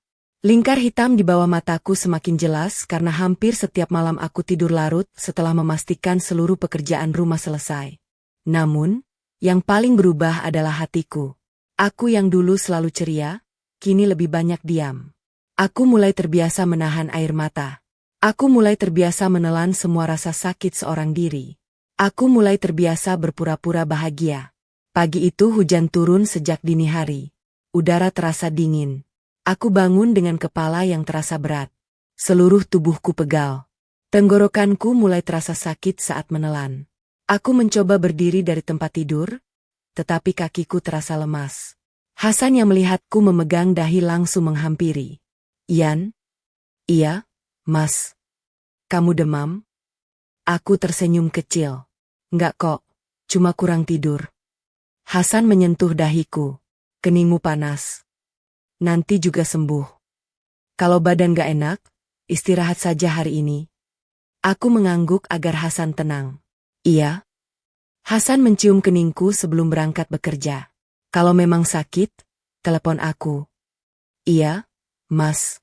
Lingkar hitam di bawah mataku semakin jelas karena hampir setiap malam aku tidur larut setelah memastikan seluruh pekerjaan rumah selesai. Namun, yang paling berubah adalah hatiku. Aku yang dulu selalu ceria, kini lebih banyak diam. Aku mulai terbiasa menahan air mata. Aku mulai terbiasa menelan semua rasa sakit seorang diri. Aku mulai terbiasa berpura-pura bahagia. Pagi itu hujan turun sejak dini hari. Udara terasa dingin. Aku bangun dengan kepala yang terasa berat. Seluruh tubuhku pegal. Tenggorokanku mulai terasa sakit saat menelan. Aku mencoba berdiri dari tempat tidur, tetapi kakiku terasa lemas. Hasan yang melihatku memegang dahi langsung menghampiri. Ian? Iya, Mas. Kamu demam? Aku tersenyum kecil. Enggak kok, cuma kurang tidur. Hasan menyentuh dahiku. Keningmu panas. Nanti juga sembuh. Kalau badan gak enak, istirahat saja hari ini. Aku mengangguk agar Hasan tenang. Iya. Hasan mencium keningku sebelum berangkat bekerja. Kalau memang sakit, telepon aku. Iya, Mas.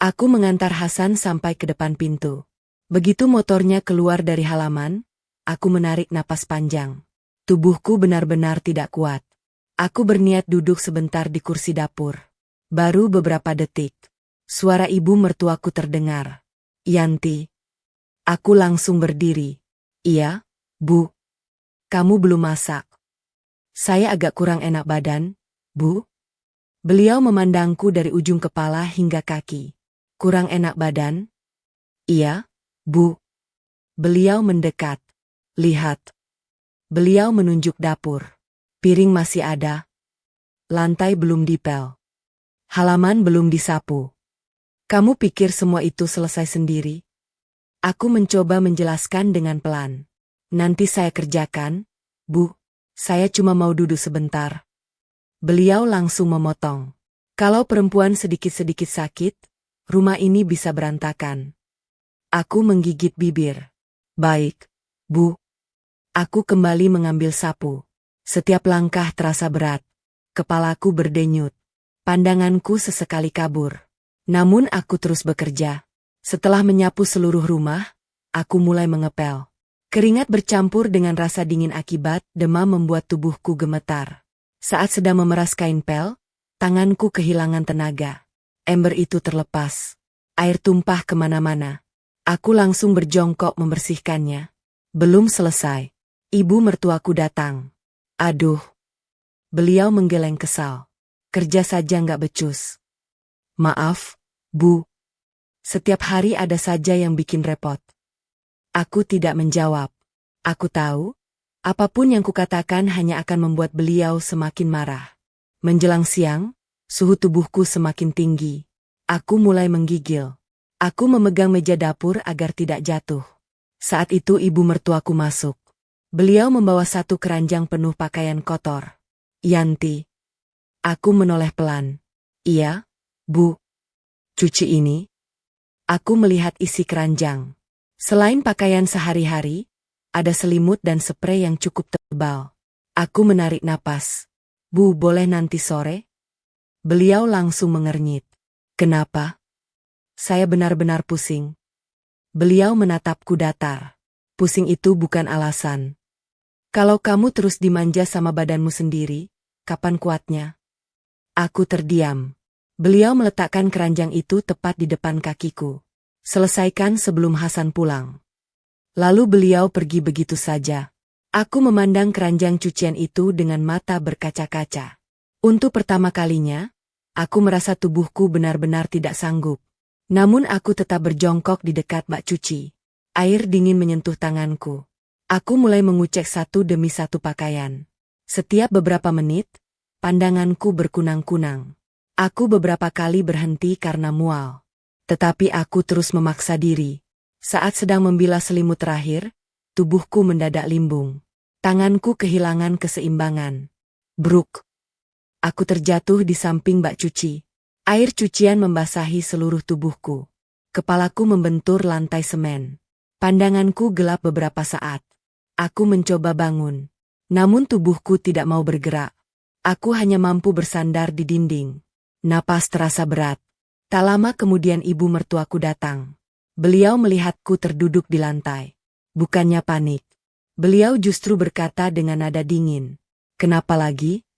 Aku mengantar Hasan sampai ke depan pintu. Begitu motornya keluar dari halaman, aku menarik napas panjang. Tubuhku benar-benar tidak kuat. Aku berniat duduk sebentar di kursi dapur. Baru beberapa detik, suara ibu mertuaku terdengar. Yanti. Aku langsung berdiri. Iya, Bu. Kamu belum masak. Saya agak kurang enak badan, Bu. Beliau memandangku dari ujung kepala hingga kaki. Kurang enak badan? Iya, Bu. Beliau mendekat. Lihat. Beliau menunjuk dapur. Piring masih ada. Lantai belum dipel. Halaman belum disapu. Kamu pikir semua itu selesai sendiri? Aku mencoba menjelaskan dengan pelan. Nanti saya kerjakan, Bu. Saya cuma mau duduk sebentar. Beliau langsung memotong. Kalau perempuan sedikit-sedikit sakit, rumah ini bisa berantakan. Aku menggigit bibir. Baik, Bu. Aku kembali mengambil sapu. Setiap langkah terasa berat. Kepalaku berdenyut. Pandanganku sesekali kabur. Namun aku terus bekerja. Setelah menyapu seluruh rumah, aku mulai mengepel. Keringat bercampur dengan rasa dingin akibat demam membuat tubuhku gemetar. Saat sedang memeras kain pel, tanganku kehilangan tenaga. Ember itu terlepas. Air tumpah kemana-mana. Aku langsung berjongkok membersihkannya. Belum selesai. Ibu mertuaku datang. Aduh. Beliau menggeleng kesal. Kerja saja nggak becus. Maaf, Bu. Setiap hari ada saja yang bikin repot. Aku tidak menjawab. Aku tahu, apapun yang kukatakan hanya akan membuat beliau semakin marah. Menjelang siang, suhu tubuhku semakin tinggi. Aku mulai menggigil. Aku memegang meja dapur agar tidak jatuh. Saat itu ibu mertuaku masuk. Beliau membawa satu keranjang penuh pakaian kotor. Yanti. Aku menoleh pelan. Iya, Bu. Cuci ini. Aku melihat isi keranjang. Selain pakaian sehari-hari, ada selimut dan sprei yang cukup tebal. Aku menarik napas. Bu, boleh nanti sore? Beliau langsung mengernyit. Kenapa? Saya benar-benar pusing. Beliau menatapku datar. Pusing itu bukan alasan. Kalau kamu terus dimanja sama badanmu sendiri, kapan kuatnya? Aku terdiam. Beliau meletakkan keranjang itu tepat di depan kakiku. Selesaikan sebelum Hasan pulang. Lalu beliau pergi begitu saja. Aku memandang keranjang cucian itu dengan mata berkaca-kaca. Untuk pertama kalinya, aku merasa tubuhku benar-benar tidak sanggup. Namun aku tetap berjongkok di dekat bak cuci. Air dingin menyentuh tanganku. Aku mulai mengucek satu demi satu pakaian. Setiap beberapa menit, pandanganku berkunang-kunang. Aku beberapa kali berhenti karena mual. Tetapi aku terus memaksa diri. Saat sedang membilas selimut terakhir, tubuhku mendadak limbung. Tanganku kehilangan keseimbangan. Bruk. Aku terjatuh di samping bak cuci. Air cucian membasahi seluruh tubuhku. Kepalaku membentur lantai semen. Pandanganku gelap beberapa saat. Aku mencoba bangun. Namun tubuhku tidak mau bergerak. Aku hanya mampu bersandar di dinding. Napas terasa berat. Tak lama kemudian ibu mertuaku datang. Beliau melihatku terduduk di lantai. Bukannya panik. Beliau justru berkata dengan nada dingin. Kenapa lagi?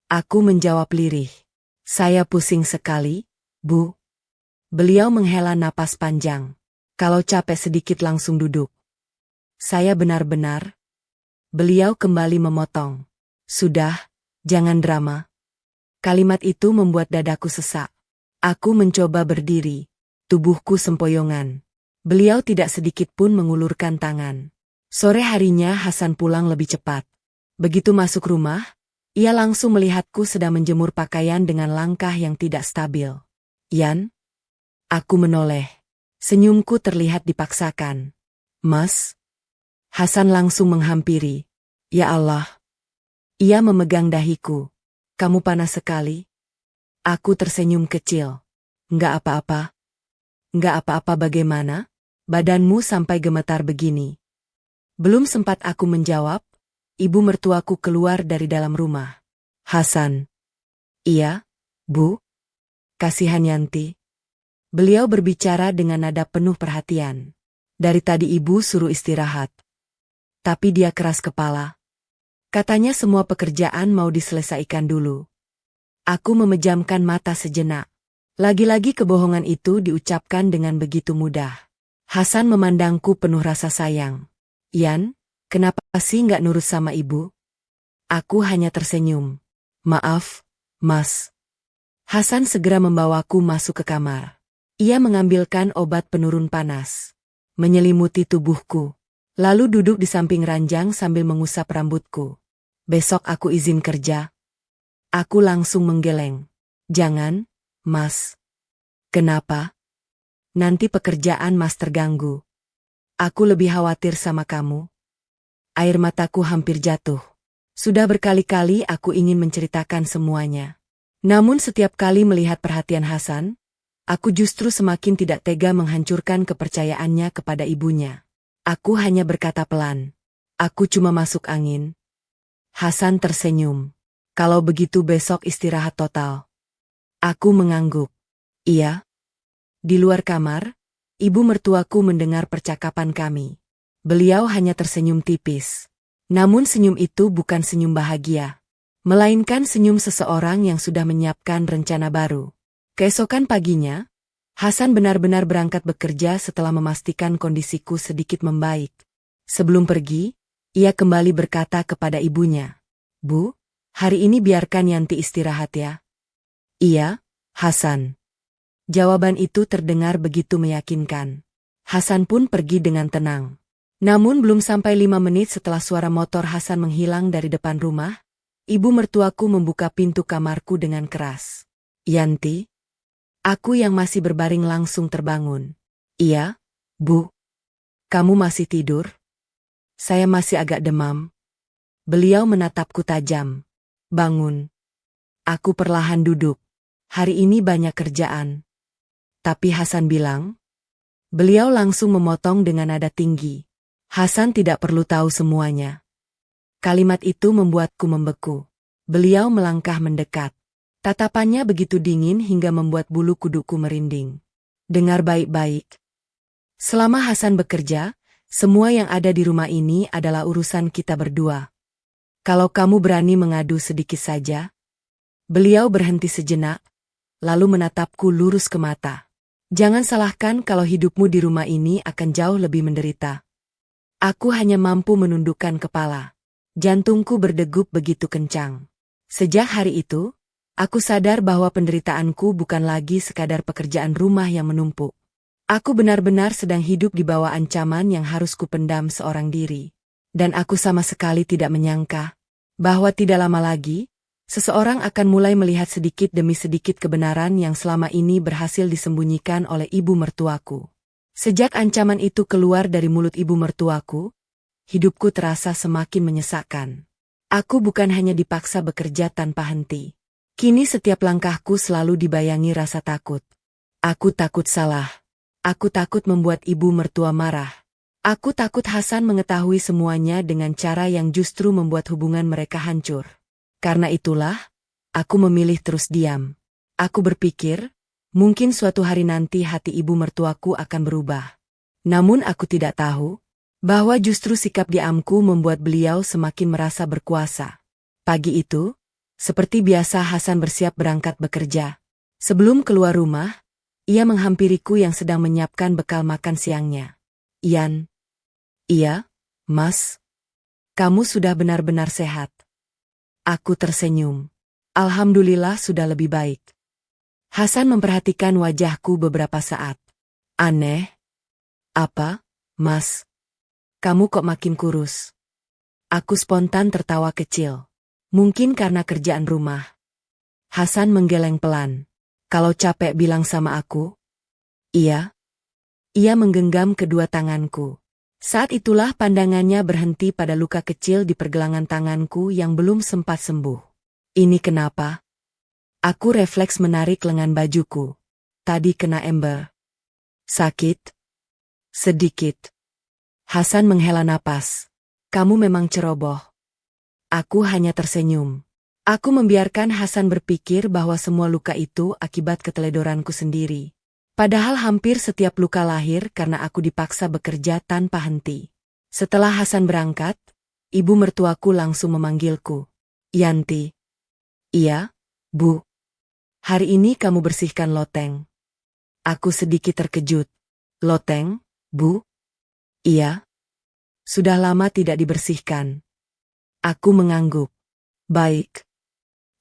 Aku menjawab lirih. Saya pusing sekali, Bu. Beliau menghela napas panjang. Kalau capek sedikit langsung duduk. Saya benar-benar. Beliau kembali memotong. Sudah, jangan drama. Kalimat itu membuat dadaku sesak. Aku mencoba berdiri. Tubuhku sempoyongan. Beliau tidak sedikit pun mengulurkan tangan. Sore harinya Hasan pulang lebih cepat. Begitu masuk rumah, ia langsung melihatku sedang menjemur pakaian dengan langkah yang tidak stabil. Yan? Aku menoleh. Senyumku terlihat dipaksakan. Mas? Hasan langsung menghampiri. Ya Allah. Ia memegang dahiku. Kamu panas sekali. Aku tersenyum kecil. Enggak apa-apa. Enggak apa-apa bagaimana? Badanmu sampai gemetar begini. Belum sempat aku menjawab. Ibu mertuaku keluar dari dalam rumah. Hasan. Iya, Bu. Kasihan Yanti. Beliau berbicara dengan nada penuh perhatian. Dari tadi ibu suruh istirahat. Tapi dia keras kepala. Katanya semua pekerjaan mau diselesaikan dulu. Aku memejamkan mata sejenak. Lagi-lagi kebohongan itu diucapkan dengan begitu mudah. Hasan memandangku penuh rasa sayang. Yan? Kenapa sih nggak nurut sama ibu? Aku hanya tersenyum. Maaf, Mas. Hasan segera membawaku masuk ke kamar. Ia mengambilkan obat penurun panas. Menyelimuti tubuhku. Lalu duduk di samping ranjang sambil mengusap rambutku. Besok aku izin kerja. Aku langsung menggeleng. Jangan, Mas. Kenapa? Nanti pekerjaan Mas terganggu. Aku lebih khawatir sama kamu. Air mataku hampir jatuh. Sudah berkali-kali aku ingin menceritakan semuanya. Namun setiap kali melihat perhatian Hasan, aku justru semakin tidak tega menghancurkan kepercayaannya kepada ibunya. Aku hanya berkata pelan. Aku cuma masuk angin. Hasan tersenyum. Kalau begitu besok istirahat total. Aku mengangguk. Iya. Di luar kamar, ibu mertuaku mendengar percakapan kami. Beliau hanya tersenyum tipis. Namun senyum itu bukan senyum bahagia, melainkan senyum seseorang yang sudah menyiapkan rencana baru. Keesokan paginya, Hasan benar-benar berangkat bekerja setelah memastikan kondisiku sedikit membaik. Sebelum pergi, ia kembali berkata kepada ibunya, "Bu, hari ini biarkan Yanti istirahat ya." "Iya, Hasan." Jawaban itu terdengar begitu meyakinkan. Hasan pun pergi dengan tenang. Namun belum sampai 5 menit setelah suara motor Hasan menghilang dari depan rumah, ibu mertuaku membuka pintu kamarku dengan keras. "Yanti?" Aku yang masih berbaring langsung terbangun. "Iya, Bu." "Kamu masih tidur?" "Saya masih agak demam." Beliau menatapku tajam. "Bangun." Aku perlahan duduk. "Hari ini banyak kerjaan." "Tapi Hasan bilang..." Beliau langsung memotong dengan nada tinggi. "Hasan tidak perlu tahu semuanya." Kalimat itu membuatku membeku. Beliau melangkah mendekat. Tatapannya begitu dingin hingga membuat bulu kuduku merinding. "Dengar baik-baik. Selama Hasan bekerja, semua yang ada di rumah ini adalah urusan kita berdua. Kalau kamu berani mengadu sedikit saja..." Beliau berhenti sejenak, lalu menatapku lurus ke mata. "Jangan salahkan kalau hidupmu di rumah ini akan jauh lebih menderita." Aku hanya mampu menundukkan kepala. Jantungku berdegup begitu kencang. Sejak hari itu, aku sadar bahwa penderitaanku bukan lagi sekadar pekerjaan rumah yang menumpuk. Aku benar-benar sedang hidup di bawah ancaman yang harus kupendam seorang diri. Dan aku sama sekali tidak menyangka bahwa tidak lama lagi, seseorang akan mulai melihat sedikit demi sedikit kebenaran yang selama ini berhasil disembunyikan oleh ibu mertuaku. Sejak ancaman itu keluar dari mulut ibu mertuaku, hidupku terasa semakin menyesakkan. Aku bukan hanya dipaksa bekerja tanpa henti. Kini setiap langkahku selalu dibayangi rasa takut. Aku takut salah. Aku takut membuat ibu mertua marah. Aku takut Hasan mengetahui semuanya dengan cara yang justru membuat hubungan mereka hancur. Karena itulah, aku memilih terus diam. Aku berpikir, mungkin suatu hari nanti hati ibu mertuaku akan berubah. Namun aku tidak tahu bahwa justru sikap diamku membuat beliau semakin merasa berkuasa. Pagi itu, seperti biasa Hasan bersiap berangkat bekerja. Sebelum keluar rumah, ia menghampiriku yang sedang menyiapkan bekal makan siangnya. "Ian." "Iya, Mas. Kamu sudah benar-benar sehat." Aku tersenyum. "Alhamdulillah sudah lebih baik." Hasan memperhatikan wajahku beberapa saat. "Aneh." "Apa, Mas? Kamu kok makin kurus?" Aku spontan tertawa kecil. "Mungkin karena kerjaan rumah." Hasan menggeleng pelan. "Kalau capek bilang sama aku." "Iya." Ia menggenggam kedua tanganku. Saat itulah pandangannya berhenti pada luka kecil di pergelangan tanganku yang belum sempat sembuh. "Ini kenapa?" Aku refleks menarik lengan bajuku. "Tadi kena ember." "Sakit?" "Sedikit." Hasan menghela napas. "Kamu memang ceroboh." Aku hanya tersenyum. Aku membiarkan Hasan berpikir bahwa semua luka itu akibat keteledoranku sendiri. Padahal hampir setiap luka lahir karena aku dipaksa bekerja tanpa henti. Setelah Hasan berangkat, ibu mertuaku langsung memanggilku. "Yanti." "Iya, Bu." "Hari ini kamu bersihkan loteng." Aku sedikit terkejut. "Loteng, Bu?" "Iya. Sudah lama tidak dibersihkan." Aku mengangguk. "Baik."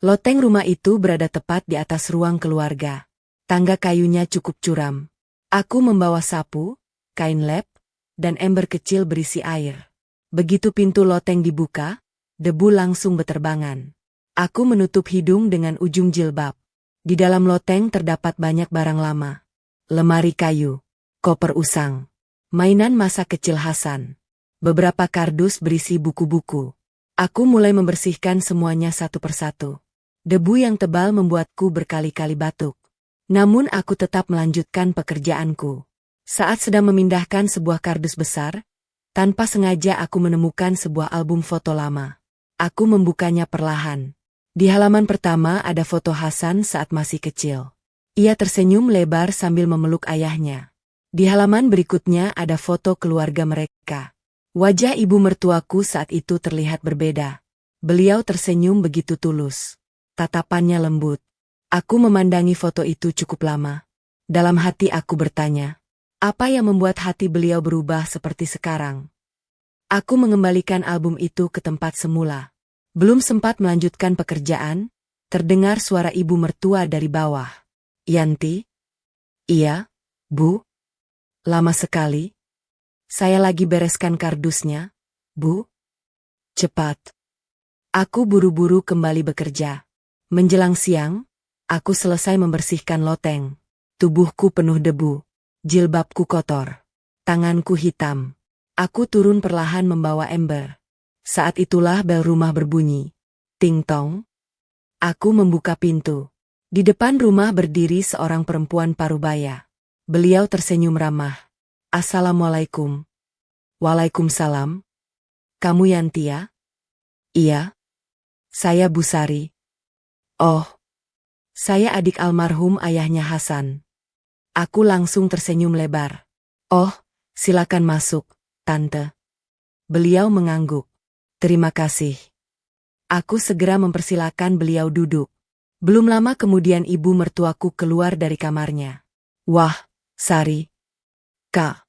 Loteng rumah itu berada tepat di atas ruang keluarga. Tangga kayunya cukup curam. Aku membawa sapu, kain lap, dan ember kecil berisi air. Begitu pintu loteng dibuka, debu langsung beterbangan. Aku menutup hidung dengan ujung jilbab. Di dalam loteng terdapat banyak barang lama. Lemari kayu, koper usang, mainan masa kecil Hasan, beberapa kardus berisi buku-buku. Aku mulai membersihkan semuanya satu persatu. Debu yang tebal membuatku berkali-kali batuk. Namun aku tetap melanjutkan pekerjaanku. Saat sedang memindahkan sebuah kardus besar, Tanpa sengaja aku menemukan sebuah album foto lama. Aku membukanya perlahan. Di halaman pertama ada foto Hasan saat masih kecil. Ia tersenyum lebar sambil memeluk ayahnya. Di halaman berikutnya ada foto keluarga mereka. Wajah ibu mertuaku saat itu terlihat berbeda. Beliau tersenyum begitu tulus. Tatapannya lembut. Aku memandangi foto itu cukup lama. Dalam hati aku bertanya, apa yang membuat hati beliau berubah seperti sekarang? Aku mengembalikan album itu ke tempat semula. Belum sempat melanjutkan pekerjaan, terdengar suara ibu mertua dari bawah. Yanti? Iya, Bu? Lama sekali. Saya lagi bereskan kardusnya, Bu. Cepat. Aku buru-buru kembali bekerja. Menjelang siang, aku selesai membersihkan loteng. Tubuhku penuh debu. Jilbabku kotor. Tanganku hitam. Aku turun perlahan membawa ember. Saat itulah bel rumah berbunyi. Ting tong. Aku membuka pintu. Di depan rumah berdiri seorang perempuan parubaya. Beliau tersenyum ramah. Assalamualaikum. Waalaikumsalam. Kamu Yanti ya? Iya. Saya Busari. Oh. Saya adik almarhum ayahnya Hasan. Aku langsung tersenyum lebar. Oh, silakan masuk, Tante. Beliau mengangguk. Terima kasih. Aku segera mempersilakan beliau duduk. Belum lama kemudian ibu mertuaku keluar dari kamarnya. Wah, Sari. Kak.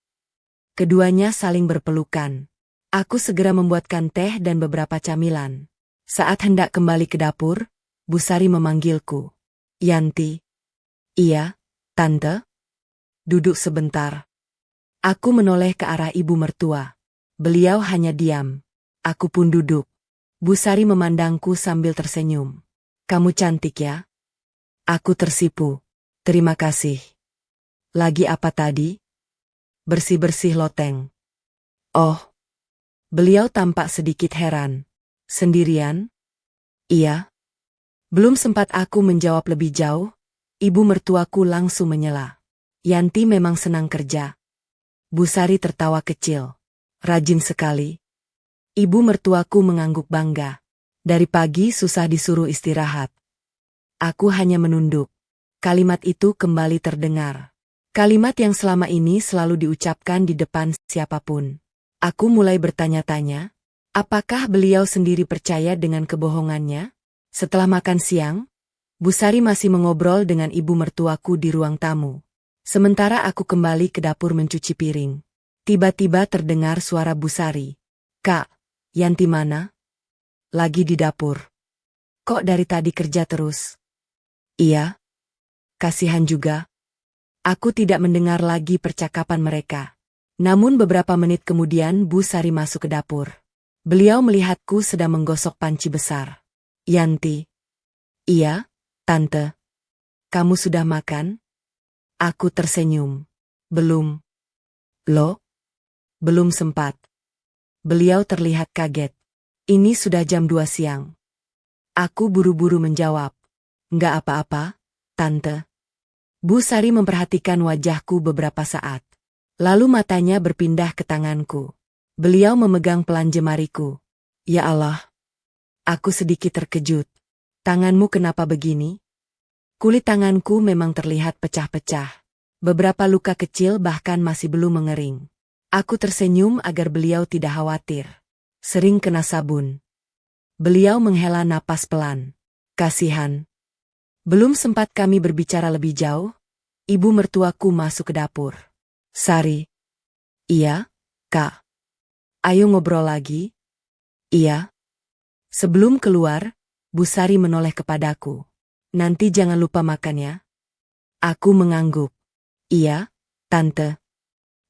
Keduanya saling berpelukan. Aku segera membuatkan teh dan beberapa camilan. Saat hendak kembali ke dapur, Busari memanggilku. Yanti. Iya, Tante. Duduk sebentar. Aku menoleh ke arah ibu mertua. Beliau hanya diam. Aku pun duduk. Busari memandangku sambil tersenyum. Kamu cantik ya? Aku tersipu. Terima kasih. Lagi apa tadi? Bersih-bersih loteng. Oh. Beliau tampak sedikit heran. Sendirian? Iya. Belum sempat aku menjawab lebih jauh, ibu mertuaku langsung menyela. Yanti memang senang kerja. Busari tertawa kecil. Rajin sekali. Ibu mertuaku mengangguk bangga. Dari pagi susah disuruh istirahat. Aku hanya menunduk. Kalimat itu kembali terdengar. Kalimat yang selama ini selalu diucapkan di depan siapapun. Aku mulai bertanya-tanya, apakah beliau sendiri percaya dengan kebohongannya? Setelah makan siang, Busari masih mengobrol dengan ibu mertuaku di ruang tamu. Sementara aku kembali ke dapur mencuci piring. Tiba-tiba terdengar suara Busari. Kak, Yanti mana? Lagi di dapur. Kok dari tadi kerja terus? Iya. Kasihan juga. Aku tidak mendengar lagi percakapan mereka. Namun beberapa menit kemudian Busari masuk ke dapur. Beliau melihatku sedang menggosok panci besar. Yanti. Iya, Tante. Kamu sudah makan? Aku tersenyum. Belum. Loh? Belum sempat. Beliau terlihat kaget. Ini sudah jam 2 siang. Aku buru-buru menjawab. Nggak apa-apa, Tante. Busari memperhatikan wajahku beberapa saat. Lalu matanya berpindah ke tanganku. Beliau memegang pelan jemariku. Ya Allah. Aku sedikit terkejut. Tanganmu kenapa begini? Kulit tanganku memang terlihat pecah-pecah. Beberapa luka kecil bahkan masih belum mengering. Aku tersenyum agar beliau tidak khawatir. Sering kena sabun. Beliau menghela napas pelan. Kasihan. Belum sempat kami berbicara lebih jauh, ibu mertuaku masuk ke dapur. Sari. Iya, Kak. Ayo ngobrol lagi. Iya. Sebelum keluar, Busari menoleh kepadaku. Nanti jangan lupa makan ya. Aku mengangguk. Iya, Tante.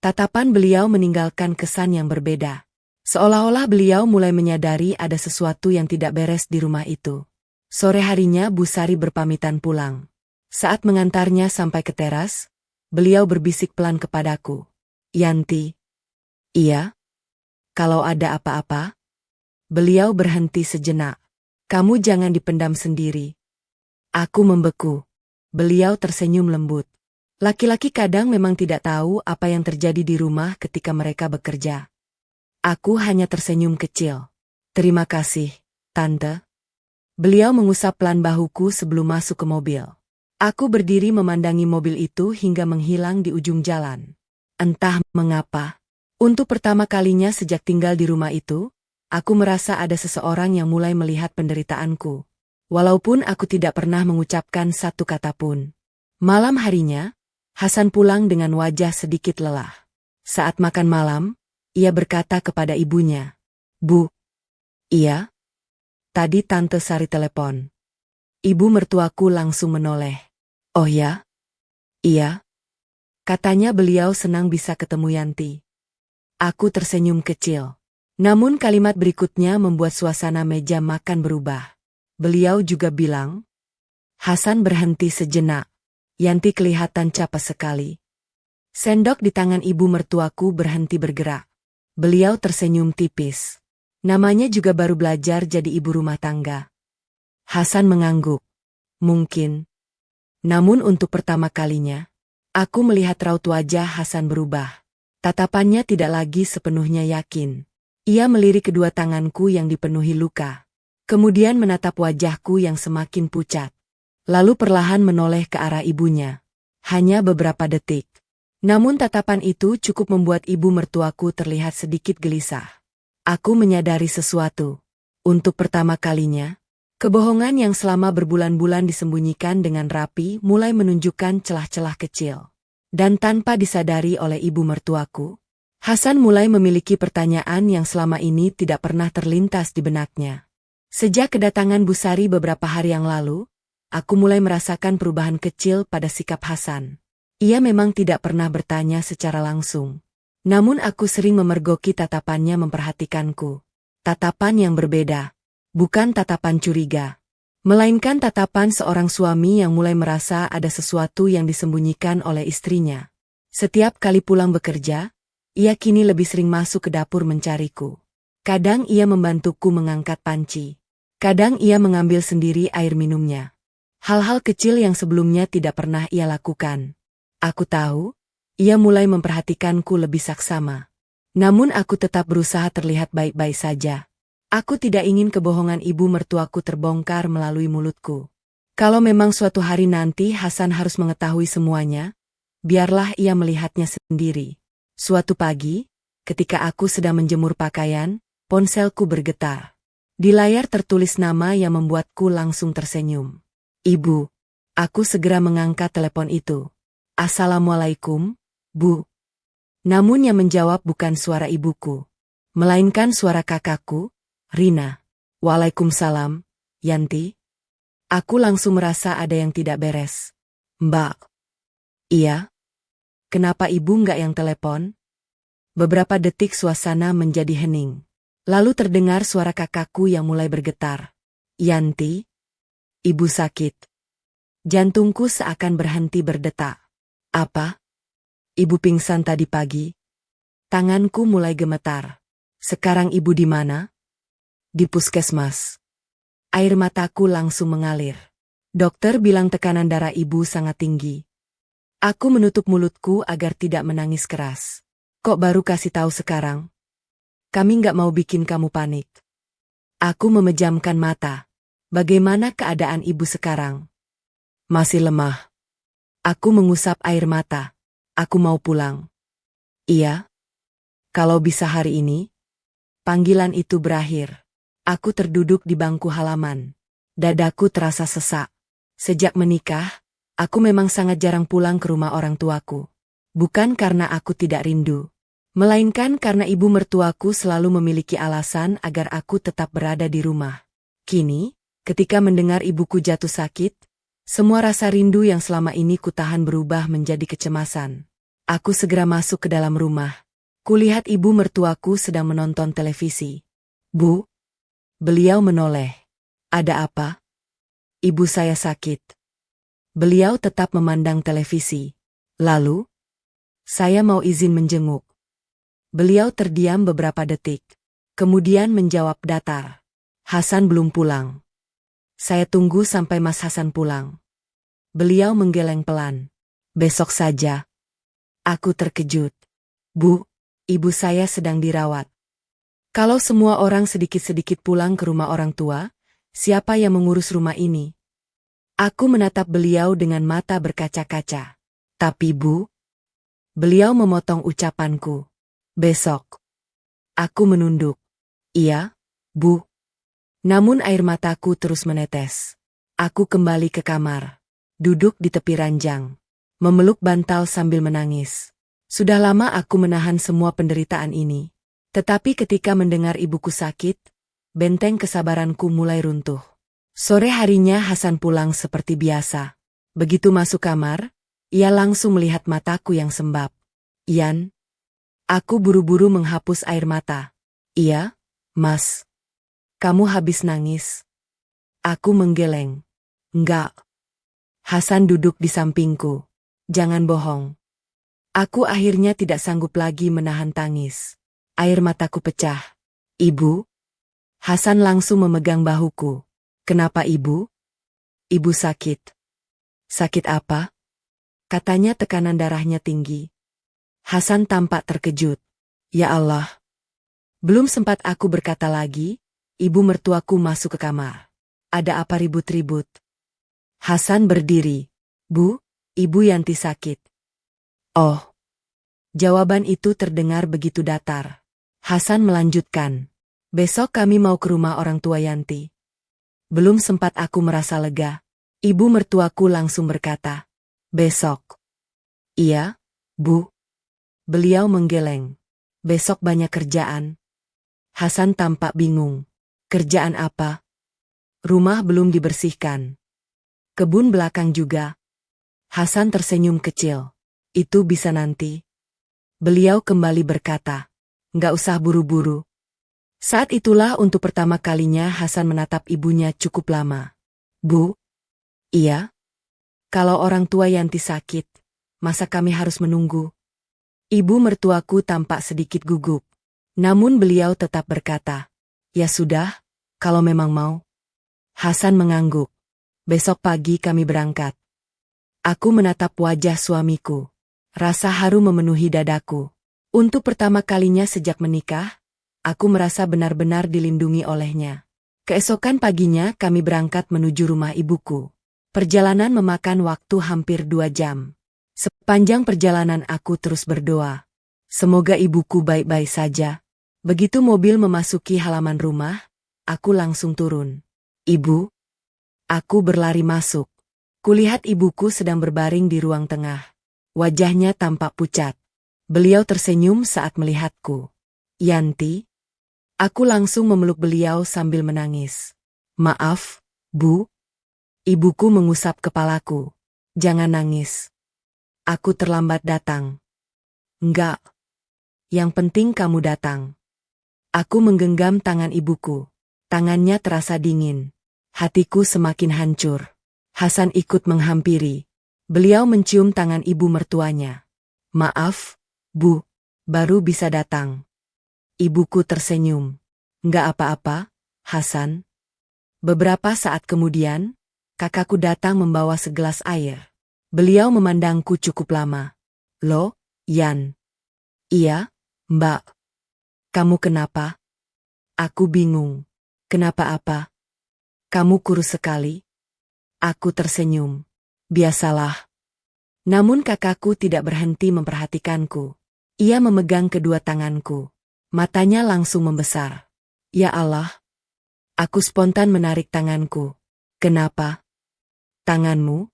Tatapan beliau meninggalkan kesan yang berbeda. Seolah-olah beliau mulai menyadari ada sesuatu yang tidak beres di rumah itu. Sore harinya Busari berpamitan pulang. Saat mengantarnya sampai ke teras, beliau berbisik pelan kepadaku. Yanti. Iya. Kalau ada apa-apa. Beliau berhenti sejenak. Kamu jangan dipendam sendiri. Aku membeku. Beliau tersenyum lembut. Laki-laki kadang memang tidak tahu apa yang terjadi di rumah ketika mereka bekerja. Aku hanya tersenyum kecil. Terima kasih, Tante. Beliau mengusap pelan bahuku sebelum masuk ke mobil. Aku berdiri memandangi mobil itu hingga menghilang di ujung jalan. Entah mengapa, untuk pertama kalinya sejak tinggal di rumah itu, aku merasa ada seseorang yang mulai melihat penderitaanku. Walaupun aku tidak pernah mengucapkan satu kata pun. Malam harinya, Hasan pulang dengan wajah sedikit lelah. Saat makan malam, ia berkata kepada ibunya, "Bu." "Iya?" "Tadi Tante Sari telepon." Ibu mertuaku langsung menoleh. "Oh ya?" "Iya." Katanya beliau senang bisa ketemu Yanti. Aku tersenyum kecil. Namun kalimat berikutnya membuat suasana meja makan berubah. Beliau juga bilang, Hasan berhenti sejenak. Yanti kelihatan capek sekali. Sendok di tangan ibu mertuaku berhenti bergerak. Beliau tersenyum tipis. Namanya juga baru belajar jadi ibu rumah tangga. Hasan mengangguk. Mungkin. Namun untuk pertama kalinya, aku melihat raut wajah Hasan berubah. Tatapannya tidak lagi sepenuhnya yakin. Ia melirik kedua tanganku yang dipenuhi luka. Kemudian menatap wajahku yang semakin pucat. Lalu perlahan menoleh ke arah ibunya. Hanya beberapa detik. Namun tatapan itu cukup membuat ibu mertuaku terlihat sedikit gelisah. Aku menyadari sesuatu. Untuk pertama kalinya, kebohongan yang selama berbulan-bulan disembunyikan dengan rapi mulai menunjukkan celah-celah kecil. Dan tanpa disadari oleh ibu mertuaku, Hasan mulai memiliki pertanyaan yang selama ini tidak pernah terlintas di benaknya. Sejak kedatangan Bu Sari beberapa hari yang lalu, aku mulai merasakan perubahan kecil pada sikap Hasan. Ia memang tidak pernah bertanya secara langsung. Namun aku sering memergoki tatapannya memperhatikanku. Tatapan yang berbeda. Bukan tatapan curiga. Melainkan tatapan seorang suami yang mulai merasa ada sesuatu yang disembunyikan oleh istrinya. Setiap kali pulang bekerja, ia kini lebih sering masuk ke dapur mencariku. Kadang ia membantuku mengangkat panci. Kadang ia mengambil sendiri air minumnya. Hal-hal kecil yang sebelumnya tidak pernah ia lakukan. Aku tahu, ia mulai memperhatikanku lebih saksama. Namun aku tetap berusaha terlihat baik-baik saja. Aku tidak ingin kebohongan ibu mertuaku terbongkar melalui mulutku. Kalau memang suatu hari nanti Hasan harus mengetahui semuanya, biarlah ia melihatnya sendiri. Suatu pagi, ketika aku sedang menjemur pakaian, ponselku bergetar. Di layar tertulis nama yang membuatku langsung tersenyum. "Ibu." Aku segera mengangkat telepon itu. "Assalamualaikum, Bu." Namun yang menjawab bukan suara ibuku, melainkan suara kakakku, Rina. "Waalaikumsalam, Yanti." Aku langsung merasa ada yang tidak beres. "Mbak." "Iya?" "Kenapa ibu nggak yang telepon?" Beberapa detik suasana menjadi hening. Lalu terdengar suara kakakku yang mulai bergetar. "Yanti, ibu sakit." Jantungku seakan berhenti berdetak. "Apa? Ibu pingsan tadi pagi?" Tanganku mulai gemetar. "Sekarang ibu di mana?" "Di puskesmas." Air mataku langsung mengalir. Dokter bilang tekanan darah ibu sangat tinggi. Aku menutup mulutku agar tidak menangis keras. "Kok baru kasih tahu sekarang? Kami nggak mau bikin kamu panik." Aku memejamkan mata. "Bagaimana keadaan ibu sekarang?" "Masih lemah." Aku mengusap air mata. "Aku mau pulang." "Iya? Kalau bisa hari ini?" Panggilan itu berakhir. Aku terduduk di bangku halaman. Dadaku terasa sesak. Sejak menikah, aku memang sangat jarang pulang ke rumah orang tuaku. Bukan karena aku tidak rindu, melainkan karena ibu mertuaku selalu memiliki alasan agar aku tetap berada di rumah. Kini, ketika mendengar ibuku jatuh sakit, semua rasa rindu yang selama ini kutahan berubah menjadi kecemasan. Aku segera masuk ke dalam rumah. Kulihat ibu mertuaku sedang menonton televisi. "Bu." Beliau menoleh. "Ada apa?" "Ibu saya sakit." Beliau tetap memandang televisi. "Lalu?" "Saya mau izin menjenguk." Beliau terdiam beberapa detik. Kemudian menjawab datar. "Hasan belum pulang. Saya tunggu sampai Mas Hasan pulang." Beliau menggeleng pelan. "Besok saja." Aku terkejut. "Bu, ibu saya sedang dirawat." Kalau semua orang sedikit-sedikit pulang ke rumah orang tua, siapa yang mengurus rumah ini? Aku menatap beliau dengan mata berkaca-kaca. Tapi Bu, beliau memotong ucapanku. Besok. Aku menunduk. Iya, Bu. Namun air mataku terus menetes. Aku kembali ke kamar. Duduk di tepi ranjang. Memeluk bantal sambil menangis. Sudah lama aku menahan semua penderitaan ini. Tetapi ketika mendengar ibuku sakit, benteng kesabaranku mulai runtuh. Sore harinya Hasan pulang seperti biasa. Begitu masuk kamar, ia langsung melihat mataku yang sembab. Yan. Aku buru-buru menghapus air mata. Iya, Mas. Kamu habis nangis. Aku menggeleng. Enggak. Hasan duduk di sampingku. Jangan bohong. Aku akhirnya tidak sanggup lagi menahan tangis. Air mataku pecah. Ibu? Hasan langsung memegang bahuku. Kenapa Ibu? Ibu sakit. Sakit apa? Katanya tekanan darahnya tinggi. Hasan tampak terkejut. Ya Allah. Belum sempat aku berkata lagi, ibu mertuaku masuk ke kamar. Ada apa ribut-ribut? Hasan berdiri. Bu, Ibu Yanti sakit. Oh. Jawaban itu terdengar begitu datar. Hasan melanjutkan. Besok kami mau ke rumah orang tua Yanti. Belum sempat aku merasa lega. Ibu mertuaku langsung berkata. Besok. Iya, Bu. Beliau menggeleng. Besok banyak kerjaan. Hasan tampak bingung. Kerjaan apa? Rumah belum dibersihkan. Kebun belakang juga. Hasan tersenyum kecil. Itu bisa nanti. Beliau kembali berkata. Nggak usah buru-buru. Saat itulah untuk pertama kalinya Hasan menatap ibunya cukup lama. Bu? Iya? Kalau orang tua Yanti sakit, masa kami harus menunggu? Ibu mertuaku tampak sedikit gugup. Namun beliau tetap berkata. Ya sudah, kalau memang mau. Hasan mengangguk. Besok pagi kami berangkat. Aku menatap wajah suamiku. Rasa haru memenuhi dadaku. Untuk pertama kalinya sejak menikah, aku merasa benar-benar dilindungi olehnya. Keesokan paginya kami berangkat menuju rumah ibuku. Perjalanan memakan waktu hampir 2 jam. Sepanjang perjalanan aku terus berdoa. Semoga ibuku baik-baik saja. Begitu mobil memasuki halaman rumah, aku langsung turun. Ibu. Aku berlari masuk. Kulihat ibuku sedang berbaring di ruang tengah. Wajahnya tampak pucat. Beliau tersenyum saat melihatku. Yanti? Aku langsung memeluk beliau sambil menangis. Maaf, Bu. Ibuku mengusap kepalaku. Jangan nangis. Aku terlambat datang. Enggak. Yang penting kamu datang. Aku menggenggam tangan ibuku. Tangannya terasa dingin. Hatiku semakin hancur. Hasan ikut menghampiri. Beliau mencium tangan ibu mertuanya. Maaf, Bu, baru bisa datang. Ibuku tersenyum. Enggak apa-apa, Hasan. Beberapa saat kemudian, kakakku datang membawa segelas air. Beliau memandangku cukup lama. Loh, Yan. Iya, Mbak. Kamu kenapa? Aku bingung. Kenapa apa? Kamu kurus sekali. Aku tersenyum. Biasalah. Namun kakakku tidak berhenti memperhatikanku. Ia memegang kedua tanganku. Matanya langsung membesar. Ya Allah. Aku spontan menarik tanganku. Kenapa? Tanganmu?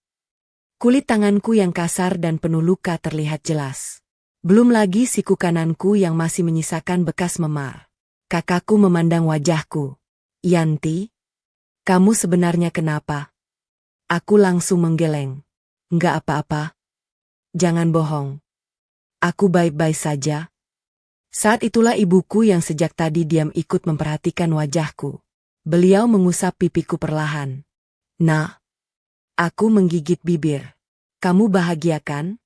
Kulit tanganku yang kasar dan penuh luka terlihat jelas. Belum lagi siku kananku yang masih menyisakan bekas memar. Kakakku memandang wajahku. Yanti, kamu sebenarnya kenapa? Aku langsung menggeleng. Enggak apa-apa. Jangan bohong. Aku baik-baik saja. Saat itulah ibuku yang sejak tadi diam ikut memperhatikan wajahku. Beliau mengusap pipiku perlahan. Nah, aku menggigit bibir. Kamu bahagia kan?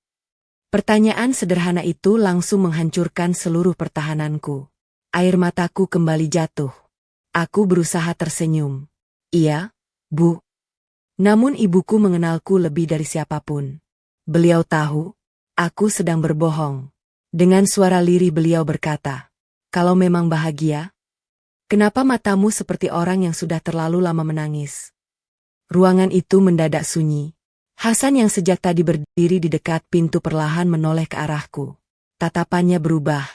Pertanyaan sederhana itu langsung menghancurkan seluruh pertahananku. Air mataku kembali jatuh. Aku berusaha tersenyum. Iya, Bu. Namun ibuku mengenalku lebih dari siapapun. Beliau tahu, aku sedang berbohong. Dengan suara lirih beliau berkata, kalau memang bahagia, Kenapa matamu seperti orang yang sudah terlalu lama menangis? Ruangan itu mendadak sunyi. Hasan yang sejak tadi berdiri di dekat pintu perlahan menoleh ke arahku. Tatapannya berubah.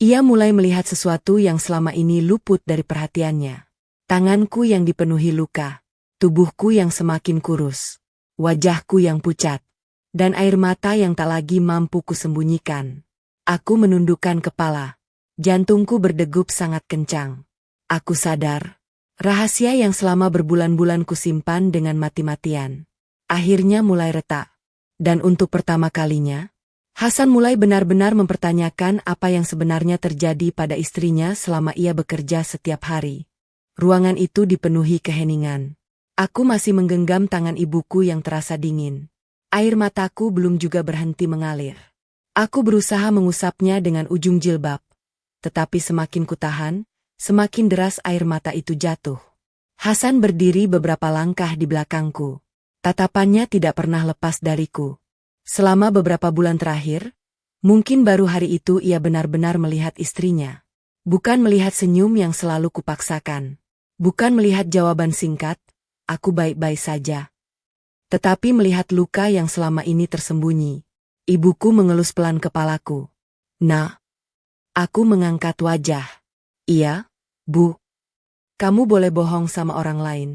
Ia mulai melihat sesuatu yang selama ini luput dari perhatiannya. Tanganku yang dipenuhi luka. Tubuhku yang semakin kurus. Wajahku yang pucat. Dan air mata yang tak lagi mampu kusembunyikan. Aku menundukkan kepala. Jantungku berdegup sangat kencang. Aku sadar. Rahasia yang selama berbulan-bulan kusimpan dengan mati-matian. Akhirnya mulai retak. Dan untuk pertama kalinya, Hasan mulai benar-benar mempertanyakan apa yang sebenarnya terjadi pada istrinya selama ia bekerja setiap hari. Ruangan itu dipenuhi keheningan. Aku masih menggenggam tangan ibuku yang terasa dingin. Air mataku belum juga berhenti mengalir. Aku berusaha mengusapnya dengan ujung jilbab. Tetapi semakin kutahan, semakin deras air mata itu jatuh. Hasan berdiri beberapa langkah di belakangku. Tatapannya tidak pernah lepas dariku. Selama beberapa bulan terakhir, mungkin baru hari itu ia benar-benar melihat istrinya. Bukan melihat senyum yang selalu kupaksakan. Bukan melihat jawaban singkat, aku baik-baik saja. Tetapi melihat luka yang selama ini tersembunyi. Ibuku mengelus pelan kepalaku. Nah, aku mengangkat wajah. Iya, Bu. Kamu boleh bohong sama orang lain.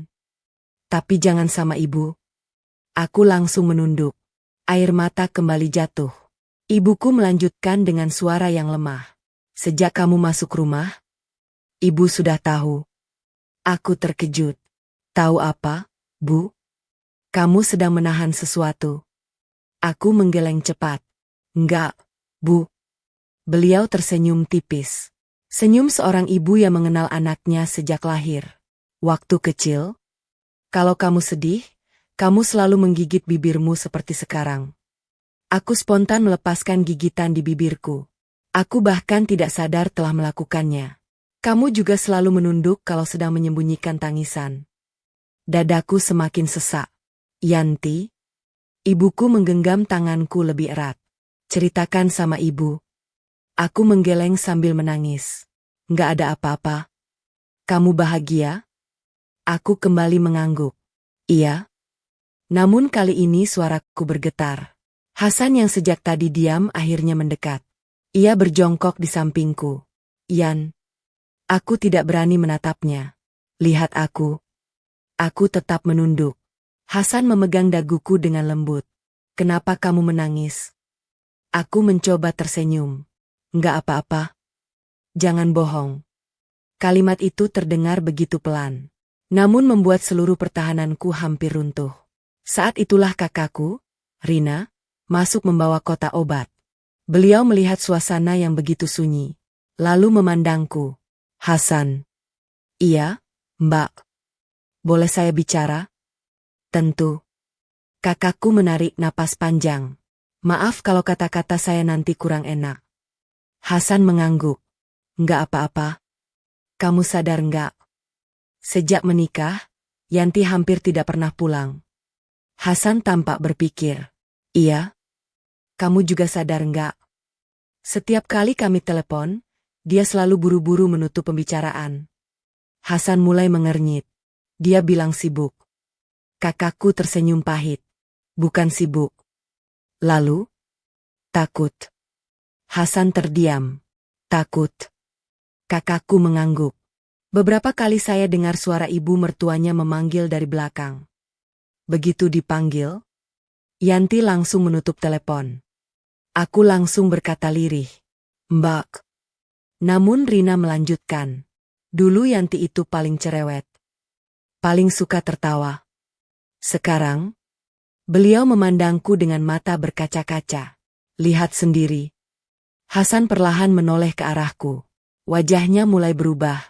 Tapi jangan sama ibu. Aku langsung menunduk. Air mata kembali jatuh. Ibuku melanjutkan dengan suara yang lemah. Sejak kamu masuk rumah, ibu sudah tahu. Aku terkejut. Tahu apa, Bu? Kamu sedang menahan sesuatu. Aku menggeleng cepat. Enggak, Bu. Beliau tersenyum tipis. Senyum seorang ibu yang mengenal anaknya sejak lahir. Waktu kecil, kalau kamu sedih, kamu selalu menggigit bibirmu seperti sekarang. Aku spontan melepaskan gigitan di bibirku. Aku bahkan tidak sadar telah melakukannya. Kamu juga selalu menunduk kalau sedang menyembunyikan tangisan. Dadaku semakin sesak. Yanti, ibuku menggenggam tanganku lebih erat. Ceritakan sama ibu. Aku menggeleng sambil menangis. Nggak ada apa-apa. Kamu bahagia? Aku kembali mengangguk. Iya. Namun kali ini suaraku bergetar. Hasan yang sejak tadi diam akhirnya mendekat. Ia berjongkok di sampingku. Yan. Aku tidak berani menatapnya. Lihat aku. Aku tetap menunduk. Hasan memegang daguku dengan lembut. Kenapa kamu menangis? Aku mencoba tersenyum. Enggak apa-apa. Jangan bohong. Kalimat itu terdengar begitu pelan. Namun membuat seluruh pertahananku hampir runtuh. Saat itulah kakakku, Rina, masuk membawa kotak obat. Beliau melihat suasana yang begitu sunyi. Lalu memandangku. Hasan. Iya, Mbak. Boleh saya bicara? Tentu. Kakakku menarik napas panjang. Maaf kalau kata-kata saya nanti kurang enak. Hasan mengangguk. Enggak apa-apa. Kamu sadar enggak? Sejak menikah, Yanti hampir tidak pernah pulang. Hasan tampak berpikir. Iya. Kamu juga sadar enggak? Setiap kali kami telepon, dia selalu buru-buru menutup pembicaraan. Hasan mulai mengernyit. Dia bilang sibuk. Kakakku tersenyum pahit. Bukan sibuk. Lalu? Takut. Hasan terdiam. Takut. Kakakku mengangguk. Beberapa kali saya dengar suara ibu mertuanya memanggil dari belakang. Begitu dipanggil, Yanti langsung menutup telepon. Aku langsung berkata lirih. Mbak. Namun Rina melanjutkan. Dulu Yanti itu paling cerewet. Paling suka tertawa. Sekarang, beliau memandangku dengan mata berkaca-kaca. Lihat sendiri. Hasan perlahan menoleh ke arahku. Wajahnya mulai berubah.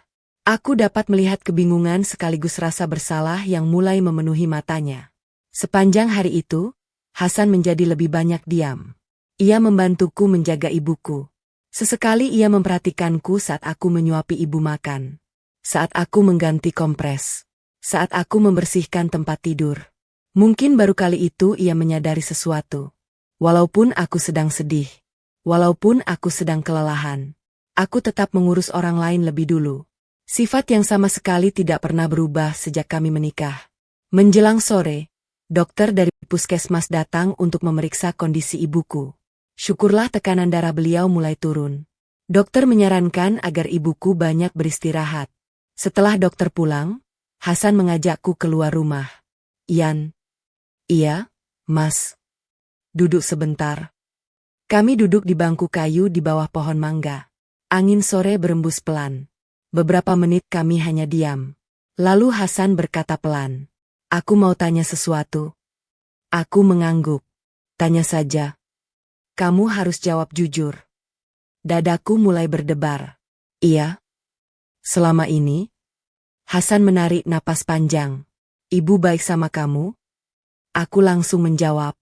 Aku dapat melihat kebingungan sekaligus rasa bersalah yang mulai memenuhi matanya. Sepanjang hari itu, Hasan menjadi lebih banyak diam. Ia membantuku menjaga ibuku. Sesekali ia memperhatikanku saat aku menyuapi ibu makan. Saat aku mengganti kompres. Saat aku membersihkan tempat tidur. Mungkin baru kali itu ia menyadari sesuatu. Walaupun aku sedang sedih. Walaupun aku sedang kelelahan. Aku tetap mengurus orang lain lebih dulu. Sifat yang sama sekali tidak pernah berubah sejak kami menikah. Menjelang sore, dokter dari puskesmas datang untuk memeriksa kondisi ibuku. Syukurlah tekanan darah beliau mulai turun. Dokter menyarankan agar ibuku banyak beristirahat. Setelah dokter pulang, Hasan mengajakku keluar rumah. Ian. Iya, Mas. Duduk sebentar. Kami duduk di bangku kayu di bawah pohon mangga. Angin sore berembus pelan. Beberapa menit kami hanya diam. Lalu Hasan berkata pelan. Aku mau tanya sesuatu. Aku mengangguk. Tanya saja. Kamu harus jawab jujur. Dadaku mulai berdebar. Iya. Selama ini? Hasan menarik napas panjang. Ibu baik sama kamu? Aku langsung menjawab.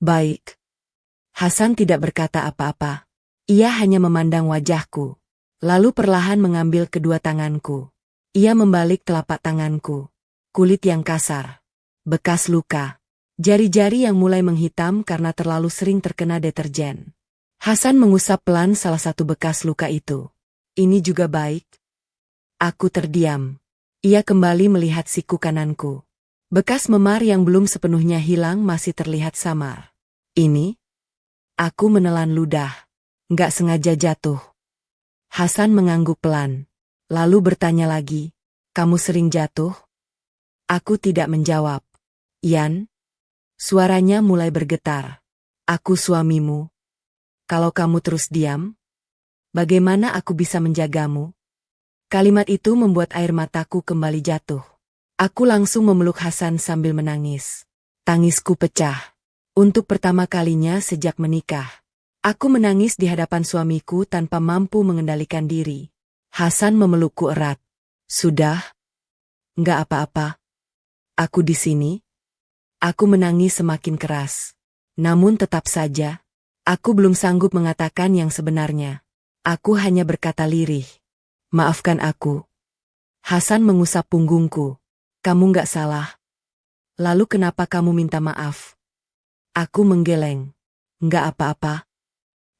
Baik. Hasan tidak berkata apa-apa. Ia hanya memandang wajahku. Lalu perlahan mengambil kedua tanganku. Ia membalik telapak tanganku. Kulit yang kasar. Bekas luka. Jari-jari yang mulai menghitam karena terlalu sering terkena deterjen. Hasan mengusap pelan salah satu bekas luka itu. Ini juga baik. Aku terdiam. Ia kembali melihat siku kananku. Bekas memar yang belum sepenuhnya hilang masih terlihat samar. Ini? Aku menelan ludah. Nggak sengaja jatuh. Hasan mengangguk pelan. Lalu bertanya lagi. Kamu sering jatuh? Aku tidak menjawab. Ian? Suaranya mulai bergetar. Aku suamimu. Kalau kamu terus diam, bagaimana aku bisa menjagamu? Kalimat itu membuat air mataku kembali jatuh. Aku langsung memeluk Hasan sambil menangis. Tangisku pecah. Untuk pertama kalinya sejak menikah. Aku menangis di hadapan suamiku tanpa mampu mengendalikan diri. Hasan memelukku erat. Sudah? Nggak apa-apa. Aku di sini. Aku menangis semakin keras. Namun tetap saja, aku belum sanggup mengatakan yang sebenarnya. Aku hanya berkata lirih. Maafkan aku. Hasan mengusap punggungku. Kamu nggak salah. Lalu kenapa kamu minta maaf? Aku menggeleng. Nggak apa-apa.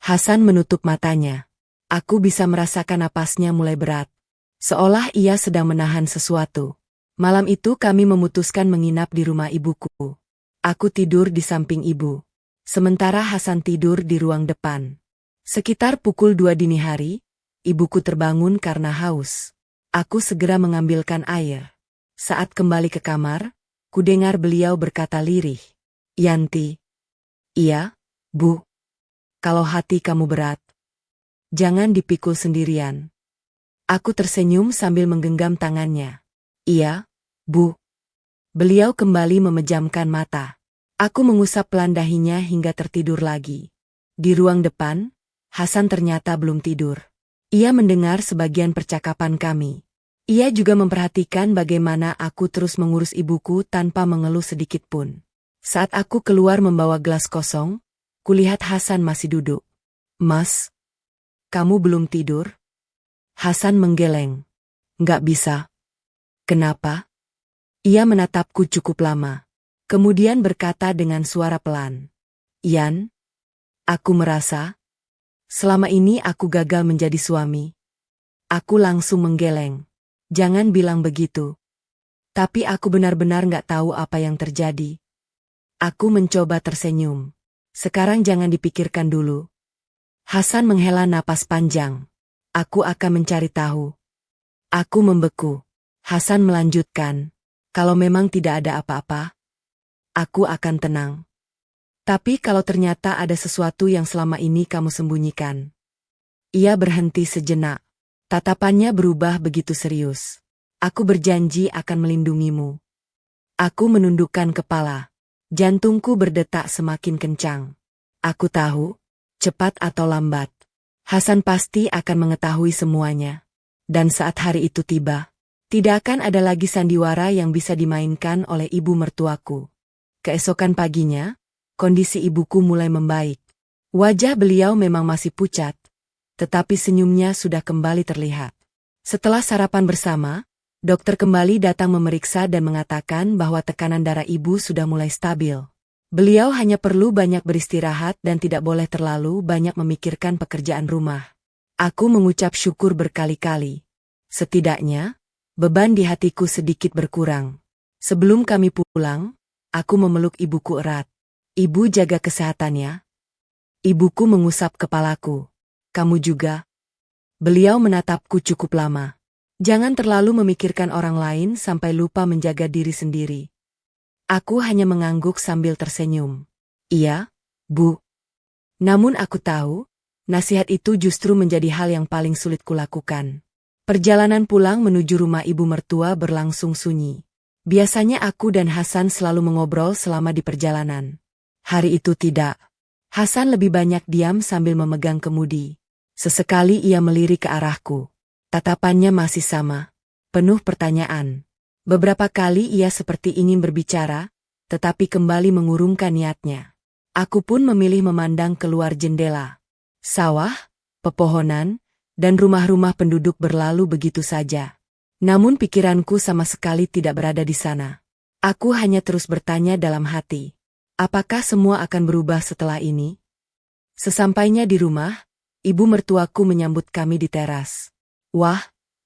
Hasan menutup matanya. Aku bisa merasakan napasnya mulai berat. Seolah ia sedang menahan sesuatu. Malam itu kami memutuskan menginap di rumah ibuku. Aku tidur di samping ibu. Sementara Hasan tidur di ruang depan. Sekitar pukul 2 dini hari, ibuku terbangun karena haus. Aku segera mengambilkan air. Saat kembali ke kamar, kudengar beliau berkata lirih. Yanti. Iya, Bu. Kalau hati kamu berat, jangan dipikul sendirian. Aku tersenyum sambil menggenggam tangannya. Iya, Bu. Beliau kembali memejamkan mata. Aku mengusap pelan dahinya hingga tertidur lagi. Di ruang depan, Hasan ternyata belum tidur. Ia mendengar sebagian percakapan kami. Ia juga memperhatikan bagaimana aku terus mengurus ibuku tanpa mengeluh sedikit pun. Saat aku keluar membawa gelas kosong, kulihat Hasan masih duduk. Mas, kamu belum tidur? Hasan menggeleng. Nggak bisa. Kenapa? Ia menatapku cukup lama. Kemudian berkata dengan suara pelan. Ian, aku merasa, selama ini aku gagal menjadi suami. Aku langsung menggeleng. Jangan bilang begitu. Tapi aku benar-benar nggak tahu apa yang terjadi. Aku mencoba tersenyum. Sekarang jangan dipikirkan dulu. Hasan menghela napas panjang. Aku akan mencari tahu. Aku membeku. Hasan melanjutkan. Kalau memang tidak ada apa-apa, aku akan tenang. Tapi kalau ternyata ada sesuatu yang selama ini kamu sembunyikan. Ia berhenti sejenak. Tatapannya berubah begitu serius. Aku berjanji akan melindungimu. Aku menundukkan kepala. Jantungku berdetak semakin kencang. Aku tahu, cepat atau lambat, Hasan pasti akan mengetahui semuanya. Dan saat hari itu tiba, tidak akan ada lagi sandiwara yang bisa dimainkan oleh ibu mertuaku. Keesokan paginya, kondisi ibuku mulai membaik. Wajah beliau memang masih pucat, tetapi senyumnya sudah kembali terlihat. Setelah sarapan bersama, dokter kembali datang memeriksa dan mengatakan bahwa tekanan darah ibu sudah mulai stabil. Beliau hanya perlu banyak beristirahat dan tidak boleh terlalu banyak memikirkan pekerjaan rumah. Aku mengucap syukur berkali-kali. Setidaknya, beban di hatiku sedikit berkurang. Sebelum kami pulang, aku memeluk ibuku erat. Ibu jaga kesehatannya. Ibuku mengusap kepalaku. Kamu juga? Beliau menatapku cukup lama. Jangan terlalu memikirkan orang lain sampai lupa menjaga diri sendiri. Aku hanya mengangguk sambil tersenyum. Iya, Bu. Namun aku tahu, nasihat itu justru menjadi hal yang paling sulit kulakukan. Perjalanan pulang menuju rumah ibu mertua berlangsung sunyi. Biasanya aku dan Hasan selalu mengobrol selama di perjalanan. Hari itu tidak. Hasan lebih banyak diam sambil memegang kemudi. Sesekali ia melirik ke arahku. Tatapannya masih sama, penuh pertanyaan. Beberapa kali ia seperti ingin berbicara, tetapi kembali mengurungkan niatnya. Aku pun memilih memandang keluar jendela. Sawah, pepohonan, dan rumah-rumah penduduk berlalu begitu saja. Namun pikiranku sama sekali tidak berada di sana. Aku hanya terus bertanya dalam hati. Apakah semua akan berubah setelah ini? Sesampainya di rumah, ibu mertuaku menyambut kami di teras. Wah,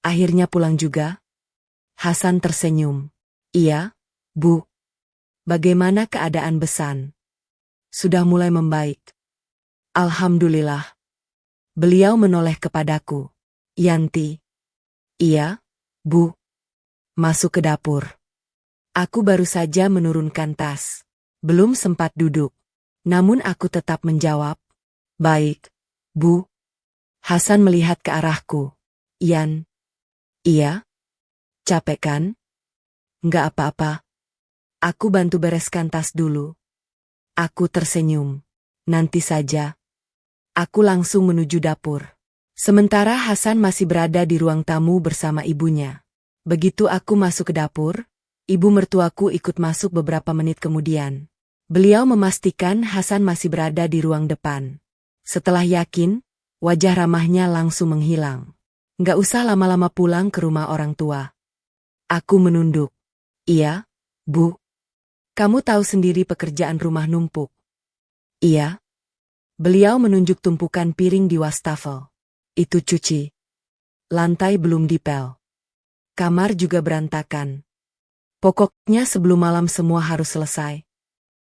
akhirnya pulang juga? Hasan tersenyum. Iya, Bu. Bagaimana keadaan Besan? Sudah mulai membaik. Alhamdulillah. Beliau menoleh kepadaku. Yanti. Iya, Bu. Masuk ke dapur. Aku baru saja menurunkan tas. Belum sempat duduk. Namun aku tetap menjawab. Baik, Bu. Hasan melihat ke arahku. Yan. Iya. Capek kan? Nggak apa-apa. Aku bantu bereskan tas dulu. Aku tersenyum. Nanti saja. Aku langsung menuju dapur. Sementara Hasan masih berada di ruang tamu bersama ibunya. Begitu aku masuk ke dapur, ibu mertuaku ikut masuk beberapa menit kemudian. Beliau memastikan Hasan masih berada di ruang depan. Setelah yakin, wajah ramahnya langsung menghilang. Nggak usah lama-lama pulang ke rumah orang tua. Aku menunduk. Iya, Bu. Kamu tahu sendiri pekerjaan rumah numpuk. Iya. Beliau menunjuk tumpukan piring di wastafel. Itu cuci. Lantai belum dipel. Kamar juga berantakan. Pokoknya sebelum malam semua harus selesai.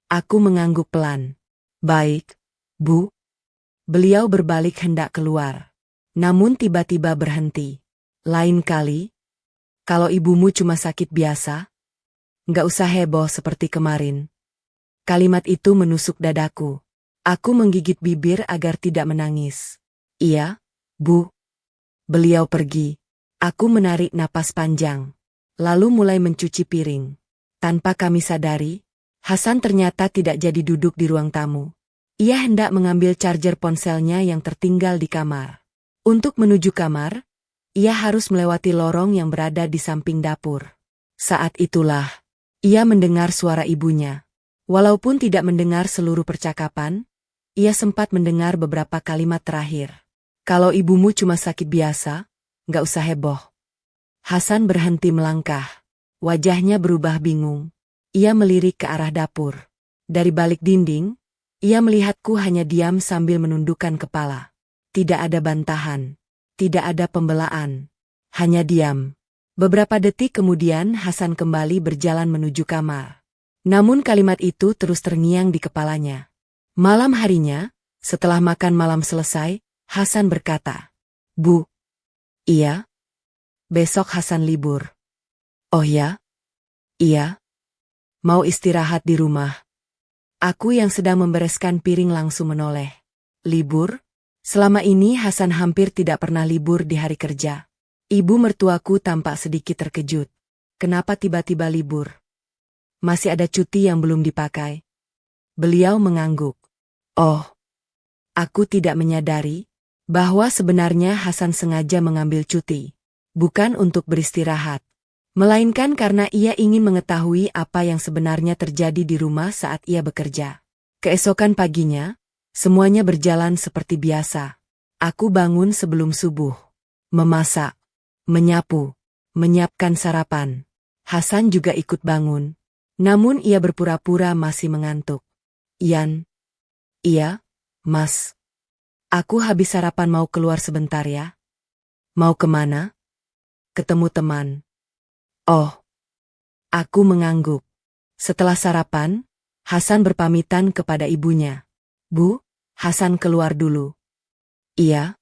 Aku mengangguk pelan. Baik, Bu. Beliau berbalik hendak keluar. Namun tiba-tiba berhenti. Lain kali, kalau ibumu cuma sakit biasa, nggak usah heboh seperti kemarin. Kalimat itu menusuk dadaku. Aku menggigit bibir agar tidak menangis. Iya, Bu. Beliau pergi. Aku menarik napas panjang. Lalu mulai mencuci piring. Tanpa kami sadari, Hasan ternyata tidak jadi duduk di ruang tamu. Ia hendak mengambil charger ponselnya yang tertinggal di kamar. Untuk menuju kamar, ia harus melewati lorong yang berada di samping dapur. Saat itulah, ia mendengar suara ibunya. Walaupun tidak mendengar seluruh percakapan, ia sempat mendengar beberapa kalimat terakhir. Kalau ibumu cuma sakit biasa, nggak usah heboh. Hasan berhenti melangkah. Wajahnya berubah bingung. Ia melirik ke arah dapur. Dari balik dinding, ia melihatku hanya diam sambil menundukkan kepala. Tidak ada bantahan. Tidak ada pembelaan. Hanya diam. Beberapa detik kemudian Hasan kembali berjalan menuju kamar. Namun kalimat itu terus terngiang di kepalanya. Malam harinya, setelah makan malam selesai, Hasan berkata, Bu. Iya. Besok Hasan libur. Oh ya? Iya. Mau istirahat di rumah. Aku yang sedang membereskan piring langsung menoleh. Libur? Selama ini Hasan hampir tidak pernah libur di hari kerja. Ibu mertuaku tampak sedikit terkejut. Kenapa tiba-tiba libur? Masih ada cuti yang belum dipakai. Beliau mengangguk. Oh, aku tidak menyadari bahwa sebenarnya Hasan sengaja mengambil cuti. Bukan untuk beristirahat, melainkan karena ia ingin mengetahui apa yang sebenarnya terjadi di rumah saat ia bekerja. Keesokan paginya, semuanya berjalan seperti biasa. Aku bangun sebelum subuh. Memasak, menyapu, menyiapkan sarapan. Hasan juga ikut bangun. Namun ia berpura-pura masih mengantuk. Yan. Iya, Mas. Aku habis sarapan mau keluar sebentar ya. Mau kemana? ketemu teman. Oh, aku mengangguk. Setelah sarapan, Hasan berpamitan kepada ibunya. Bu, Hasan keluar dulu. Iya.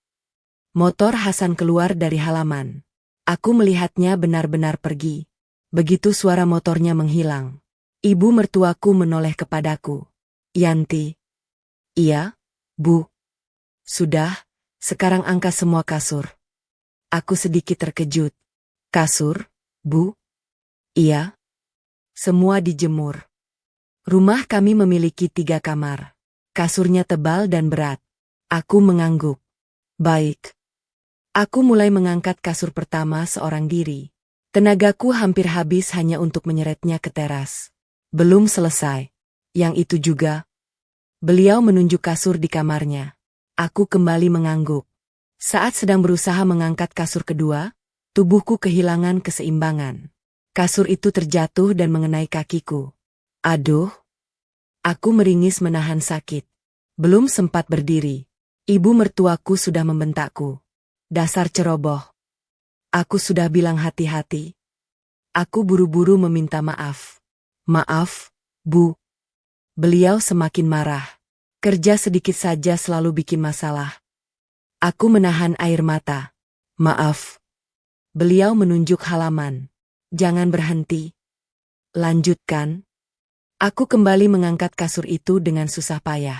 Motor Hasan keluar dari halaman. Aku melihatnya benar-benar pergi. Begitu suara motornya menghilang, ibu mertuaku menoleh kepadaku. Yanti. Iya, Bu. Sudah, sekarang angkat semua kasur. Aku sedikit terkejut. Kasur, Bu? Iya. Semua dijemur. Rumah kami memiliki 3 kamar. Kasurnya tebal dan berat. Aku mengangguk. Baik. Aku mulai mengangkat kasur pertama seorang diri. Tenagaku hampir habis hanya untuk menyeretnya ke teras. Belum selesai. Yang itu juga. Beliau menunjuk kasur di kamarnya. Aku kembali mengangguk. Saat sedang berusaha mengangkat kasur kedua, tubuhku kehilangan keseimbangan. Kasur itu terjatuh dan mengenai kakiku. Aduh. Aku meringis menahan sakit. Belum sempat berdiri. Ibu mertuaku sudah membentakku. Dasar ceroboh. Aku sudah bilang hati-hati. Aku buru-buru meminta maaf. Maaf, Bu. Beliau semakin marah. Kerja sedikit saja selalu bikin masalah. Aku menahan air mata. Maaf. Beliau menunjuk halaman. Jangan berhenti. Lanjutkan. Aku kembali mengangkat kasur itu dengan susah payah.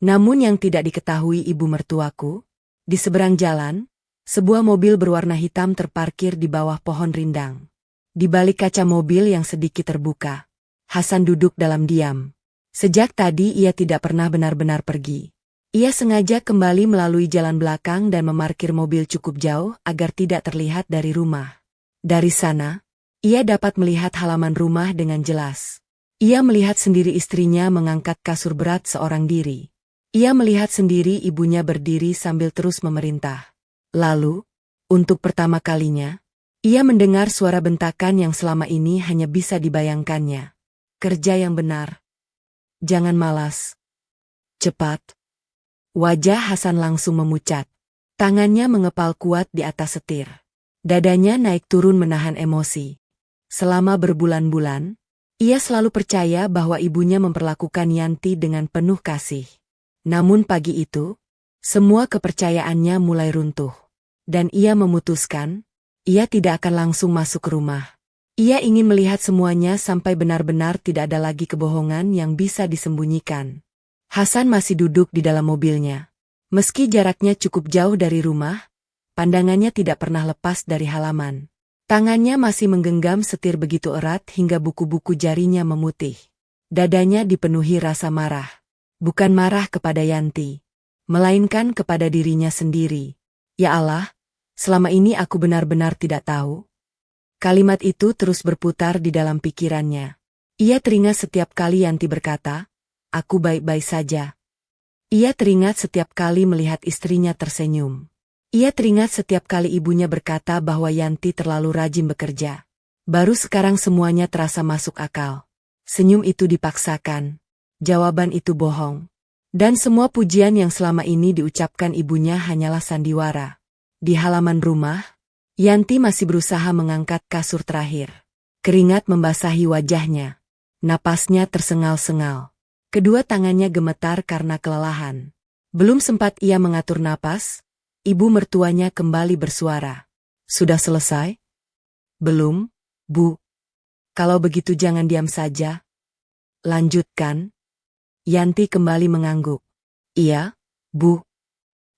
Namun yang tidak diketahui ibu mertuaku, di seberang jalan, sebuah mobil berwarna hitam terparkir di bawah pohon rindang. Di balik kaca mobil yang sedikit terbuka, Hasan duduk dalam diam. Sejak tadi ia tidak pernah benar-benar pergi. Ia sengaja kembali melalui jalan belakang dan memarkir mobil cukup jauh agar tidak terlihat dari rumah. Dari sana, ia dapat melihat halaman rumah dengan jelas. Ia melihat sendiri istrinya mengangkat kasur berat seorang diri. Ia melihat sendiri ibunya berdiri sambil terus memerintah. Lalu, untuk pertama kalinya, ia mendengar suara bentakan yang selama ini hanya bisa dibayangkannya. Kerja yang benar. Jangan malas. Cepat. Wajah Hasan langsung memucat. Tangannya mengepal kuat di atas setir. Dadanya naik turun menahan emosi. Selama berbulan-bulan, ia selalu percaya bahwa ibunya memperlakukan Yanti dengan penuh kasih. Namun pagi itu, semua kepercayaannya mulai runtuh. Dan ia memutuskan, ia tidak akan langsung masuk ke rumah. Ia ingin melihat semuanya sampai benar-benar tidak ada lagi kebohongan yang bisa disembunyikan. Hasan masih duduk di dalam mobilnya. Meski jaraknya cukup jauh dari rumah, pandangannya tidak pernah lepas dari halaman. Tangannya masih menggenggam setir begitu erat hingga buku-buku jarinya memutih. Dadanya dipenuhi rasa marah. Bukan marah kepada Yanti, melainkan kepada dirinya sendiri. Ya Allah, selama ini aku benar-benar tidak tahu. Kalimat itu terus berputar di dalam pikirannya. Ia teringat setiap kali Yanti berkata, aku baik-baik saja. Ia teringat setiap kali melihat istrinya tersenyum. Ia teringat setiap kali ibunya berkata bahwa Yanti terlalu rajin bekerja. Baru sekarang semuanya terasa masuk akal. Senyum itu dipaksakan. Jawaban itu bohong. Dan semua pujian yang selama ini diucapkan ibunya hanyalah sandiwara. Di halaman rumah, Yanti masih berusaha mengangkat kasur terakhir. Keringat membasahi wajahnya. Napasnya tersengal-sengal. Kedua tangannya gemetar karena kelelahan. Belum sempat ia mengatur napas, ibu mertuanya kembali bersuara. Sudah selesai? Belum, Bu. Kalau begitu jangan diam saja. Lanjutkan. Yanti kembali mengangguk. Iya, Bu.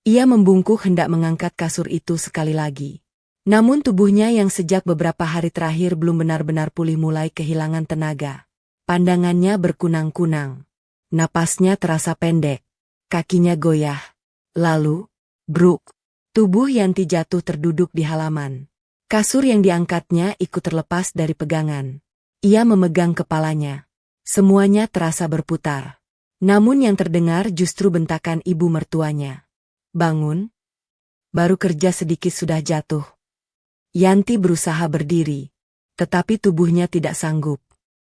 Ia membungkuk hendak mengangkat kasur itu sekali lagi. Namun tubuhnya yang sejak beberapa hari terakhir belum benar-benar pulih mulai kehilangan tenaga. Pandangannya berkunang-kunang. Napasnya terasa pendek. Kakinya goyah. Lalu, bruk. Tubuh Yanti jatuh terduduk di halaman. Kasur yang diangkatnya ikut terlepas dari pegangan. Ia memegang kepalanya. Semuanya terasa berputar. Namun yang terdengar justru bentakan ibu mertuanya. Bangun. Baru kerja sedikit sudah jatuh. Yanti berusaha berdiri. Tetapi tubuhnya tidak sanggup.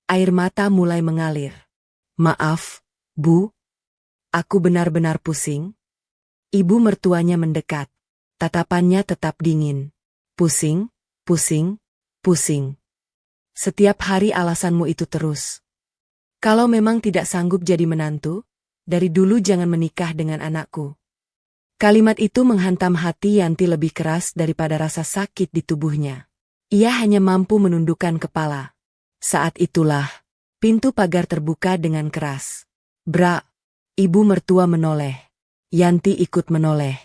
Air mata mulai mengalir. Maaf, Bu. Aku benar-benar pusing. Ibu mertuanya mendekat. Tatapannya tetap dingin. Pusing? Pusing, pusing. Setiap hari alasanmu itu terus. Kalau memang tidak sanggup jadi menantu, dari dulu jangan menikah dengan anakku. Kalimat itu menghantam hati Yanti lebih keras daripada rasa sakit di tubuhnya. Ia hanya mampu menundukkan kepala. Saat itulah, pintu pagar terbuka dengan keras. Bra, ibu mertua menoleh. Yanti ikut menoleh.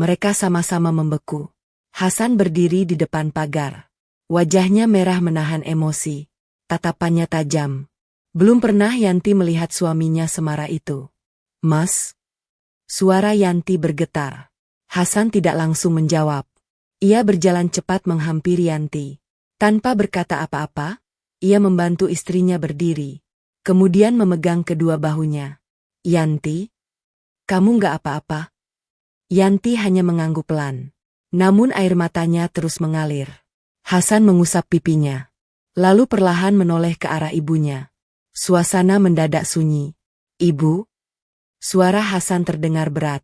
Mereka sama-sama membeku. Hasan berdiri di depan pagar. Wajahnya merah menahan emosi. Tatapannya tajam. Belum pernah Yanti melihat suaminya semarah itu. Mas? Suara Yanti bergetar. Hasan tidak langsung menjawab. Ia berjalan cepat menghampiri Yanti. Tanpa berkata apa-apa, ia membantu istrinya berdiri. Kemudian memegang kedua bahunya. Yanti, kamu nggak apa-apa? Yanti hanya mengangguk pelan. Namun air matanya terus mengalir. Hasan mengusap pipinya. Lalu perlahan menoleh ke arah ibunya. Suasana mendadak sunyi. Ibu? Suara Hasan terdengar berat.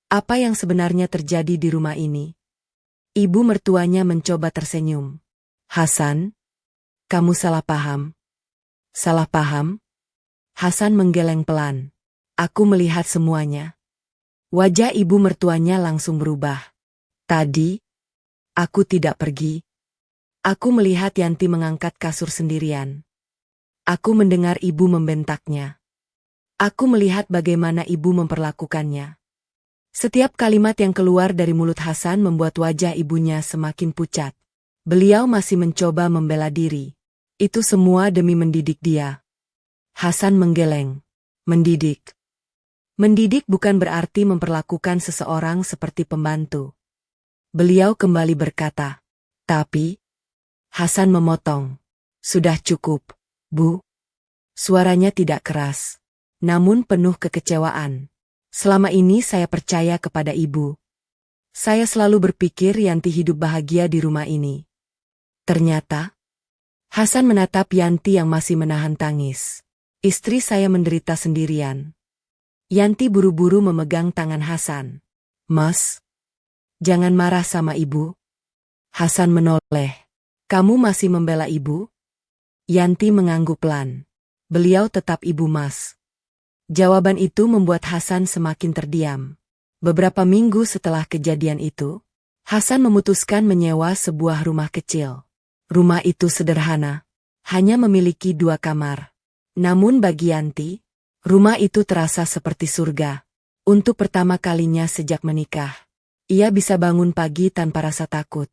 Apa yang sebenarnya terjadi di rumah ini? Ibu mertuanya mencoba tersenyum. Hasan? Kamu salah paham. Salah paham? Hasan menggeleng pelan. Aku melihat semuanya. Wajah ibu mertuanya langsung berubah. Tadi, aku tidak pergi. Aku melihat Yanti mengangkat kasur sendirian. Aku mendengar ibu membentaknya. Aku melihat bagaimana ibu memperlakukannya. Setiap kalimat yang keluar dari mulut Hasan membuat wajah ibunya semakin pucat. Beliau masih mencoba membela diri. Itu semua demi mendidik dia. Hasan menggeleng. Mendidik. Mendidik bukan berarti memperlakukan seseorang seperti pembantu. Beliau kembali berkata, tapi... Hasan memotong. Sudah cukup, Bu. Suaranya tidak keras. Namun penuh kekecewaan. Selama ini saya percaya kepada ibu. Saya selalu berpikir Yanti hidup bahagia di rumah ini. Ternyata, Hasan menatap Yanti yang masih menahan tangis. Istri saya menderita sendirian. Yanti buru-buru memegang tangan Hasan. Mas, jangan marah sama ibu. Hasan menoleh. Kamu masih membela ibu? Yanti mengangguk pelan. Beliau tetap ibu Mas. Jawaban itu membuat Hasan semakin terdiam. Beberapa minggu setelah kejadian itu, Hasan memutuskan menyewa sebuah rumah kecil. Rumah itu sederhana, hanya memiliki 2 kamar. Namun bagi Yanti, rumah itu terasa seperti surga. Untuk pertama kalinya sejak menikah, ia bisa bangun pagi tanpa rasa takut.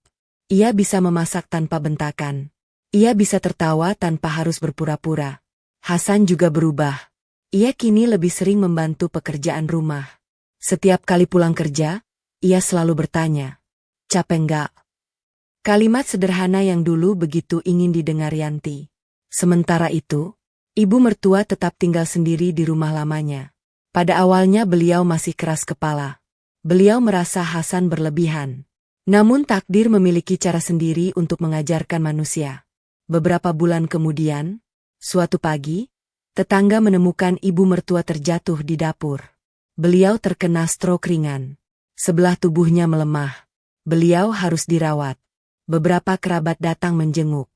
Ia bisa memasak tanpa bentakan. Ia bisa tertawa tanpa harus berpura-pura. Hasan juga berubah. Ia kini lebih sering membantu pekerjaan rumah. Setiap kali pulang kerja, ia selalu bertanya, capek nggak? Kalimat sederhana yang dulu begitu ingin didengar Yanti. Sementara itu, ibu mertua tetap tinggal sendiri di rumah lamanya. Pada awalnya beliau masih keras kepala. Beliau merasa Hasan berlebihan. Namun takdir memiliki cara sendiri untuk mengajarkan manusia. Beberapa bulan kemudian, suatu pagi, tetangga menemukan ibu mertua terjatuh di dapur. Beliau terkena stroke ringan. Sebelah tubuhnya melemah. Beliau harus dirawat. Beberapa kerabat datang menjenguk.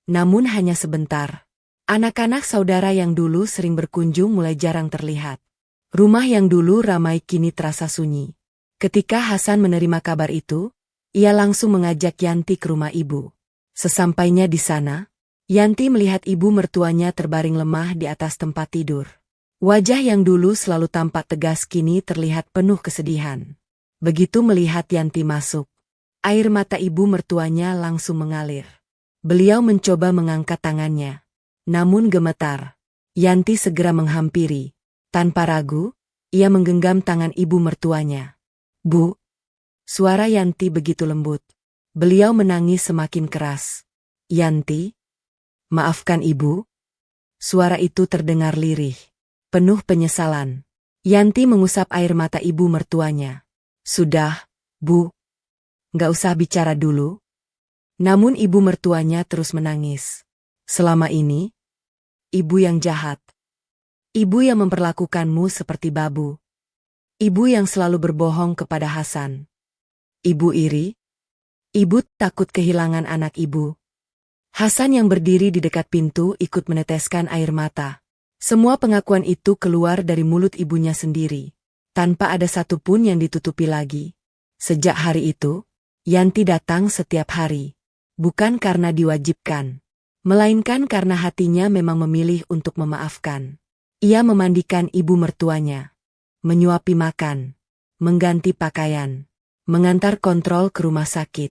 Namun hanya sebentar. Anak-anak saudara yang dulu sering berkunjung mulai jarang terlihat. Rumah yang dulu ramai kini terasa sunyi. Ketika Hasan menerima kabar itu, ia langsung mengajak Yanti ke rumah ibu. Sesampainya di sana, Yanti melihat ibu mertuanya terbaring lemah di atas tempat tidur. Wajah yang dulu selalu tampak tegas kini terlihat penuh kesedihan. Begitu melihat Yanti masuk, air mata ibu mertuanya langsung mengalir. Beliau mencoba mengangkat tangannya, namun gemetar. Yanti segera menghampiri. Tanpa ragu, ia menggenggam tangan ibu mertuanya. Bu. Suara Yanti begitu lembut. Beliau menangis semakin keras. Yanti. Maafkan ibu. Suara itu terdengar lirih. Penuh penyesalan. Yanti mengusap air mata ibu mertuanya. Sudah, Bu. Nggak usah bicara dulu. Namun ibu mertuanya terus menangis. Selama ini, ibu yang jahat. Ibu yang memperlakukanmu seperti babu. Ibu yang selalu berbohong kepada Hasan. Ibu iri. Ibu takut kehilangan anak ibu. Hasan yang berdiri di dekat pintu ikut meneteskan air mata. Semua pengakuan itu keluar dari mulut ibunya sendiri, tanpa ada satupun yang ditutupi lagi. Sejak hari itu, Yanti datang setiap hari. Bukan karena diwajibkan, melainkan karena hatinya memang memilih untuk memaafkan. Ia memandikan ibu mertuanya, menyuapi makan, mengganti pakaian, mengantar kontrol ke rumah sakit.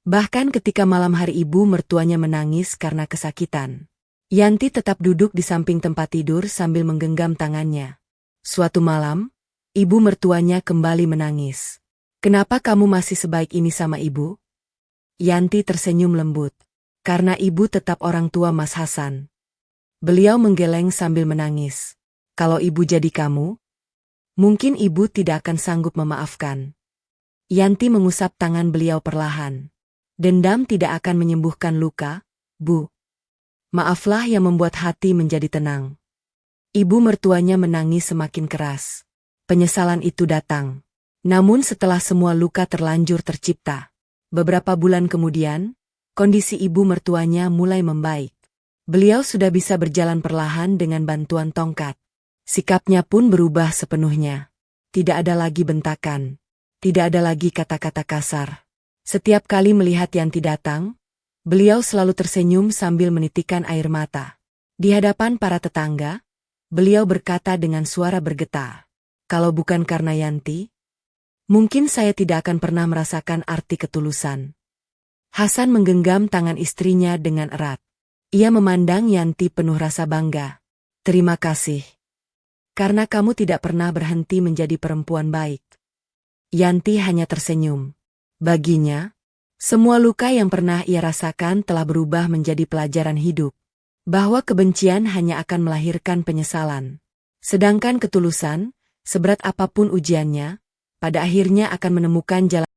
Bahkan ketika malam hari ibu mertuanya menangis karena kesakitan, Yanti tetap duduk di samping tempat tidur sambil menggenggam tangannya. Suatu malam, ibu mertuanya kembali menangis. "Kenapa kamu masih sebaik ini sama ibu?" Yanti tersenyum lembut. "Karena ibu tetap orang tua Mas Hasan." Beliau menggeleng sambil menangis. "Kalau ibu jadi kamu, mungkin ibu tidak akan sanggup memaafkan." Yanti mengusap tangan beliau perlahan. "Dendam tidak akan menyembuhkan luka, Bu. Maaflah yang membuat hati menjadi tenang." Ibu mertuanya menangis semakin keras. Penyesalan itu datang. Namun setelah semua luka terlanjur tercipta, beberapa bulan kemudian, kondisi ibu mertuanya mulai membaik. Beliau sudah bisa berjalan perlahan dengan bantuan tongkat. Sikapnya pun berubah sepenuhnya. Tidak ada lagi bentakan. Tidak ada lagi kata-kata kasar. Setiap kali melihat Yanti datang, beliau selalu tersenyum sambil menitikkan air mata. Di hadapan para tetangga, beliau berkata dengan suara bergetar, "Kalau bukan karena Yanti, mungkin saya tidak akan pernah merasakan arti ketulusan." Hasan menggenggam tangan istrinya dengan erat. Ia memandang Yanti penuh rasa bangga. "Terima kasih. Karena kamu tidak pernah berhenti menjadi perempuan baik." Yanti hanya tersenyum. Baginya, semua luka yang pernah ia rasakan telah berubah menjadi pelajaran hidup. Bahwa kebencian hanya akan melahirkan penyesalan. Sedangkan ketulusan, seberat apapun ujiannya, pada akhirnya akan menemukan jalan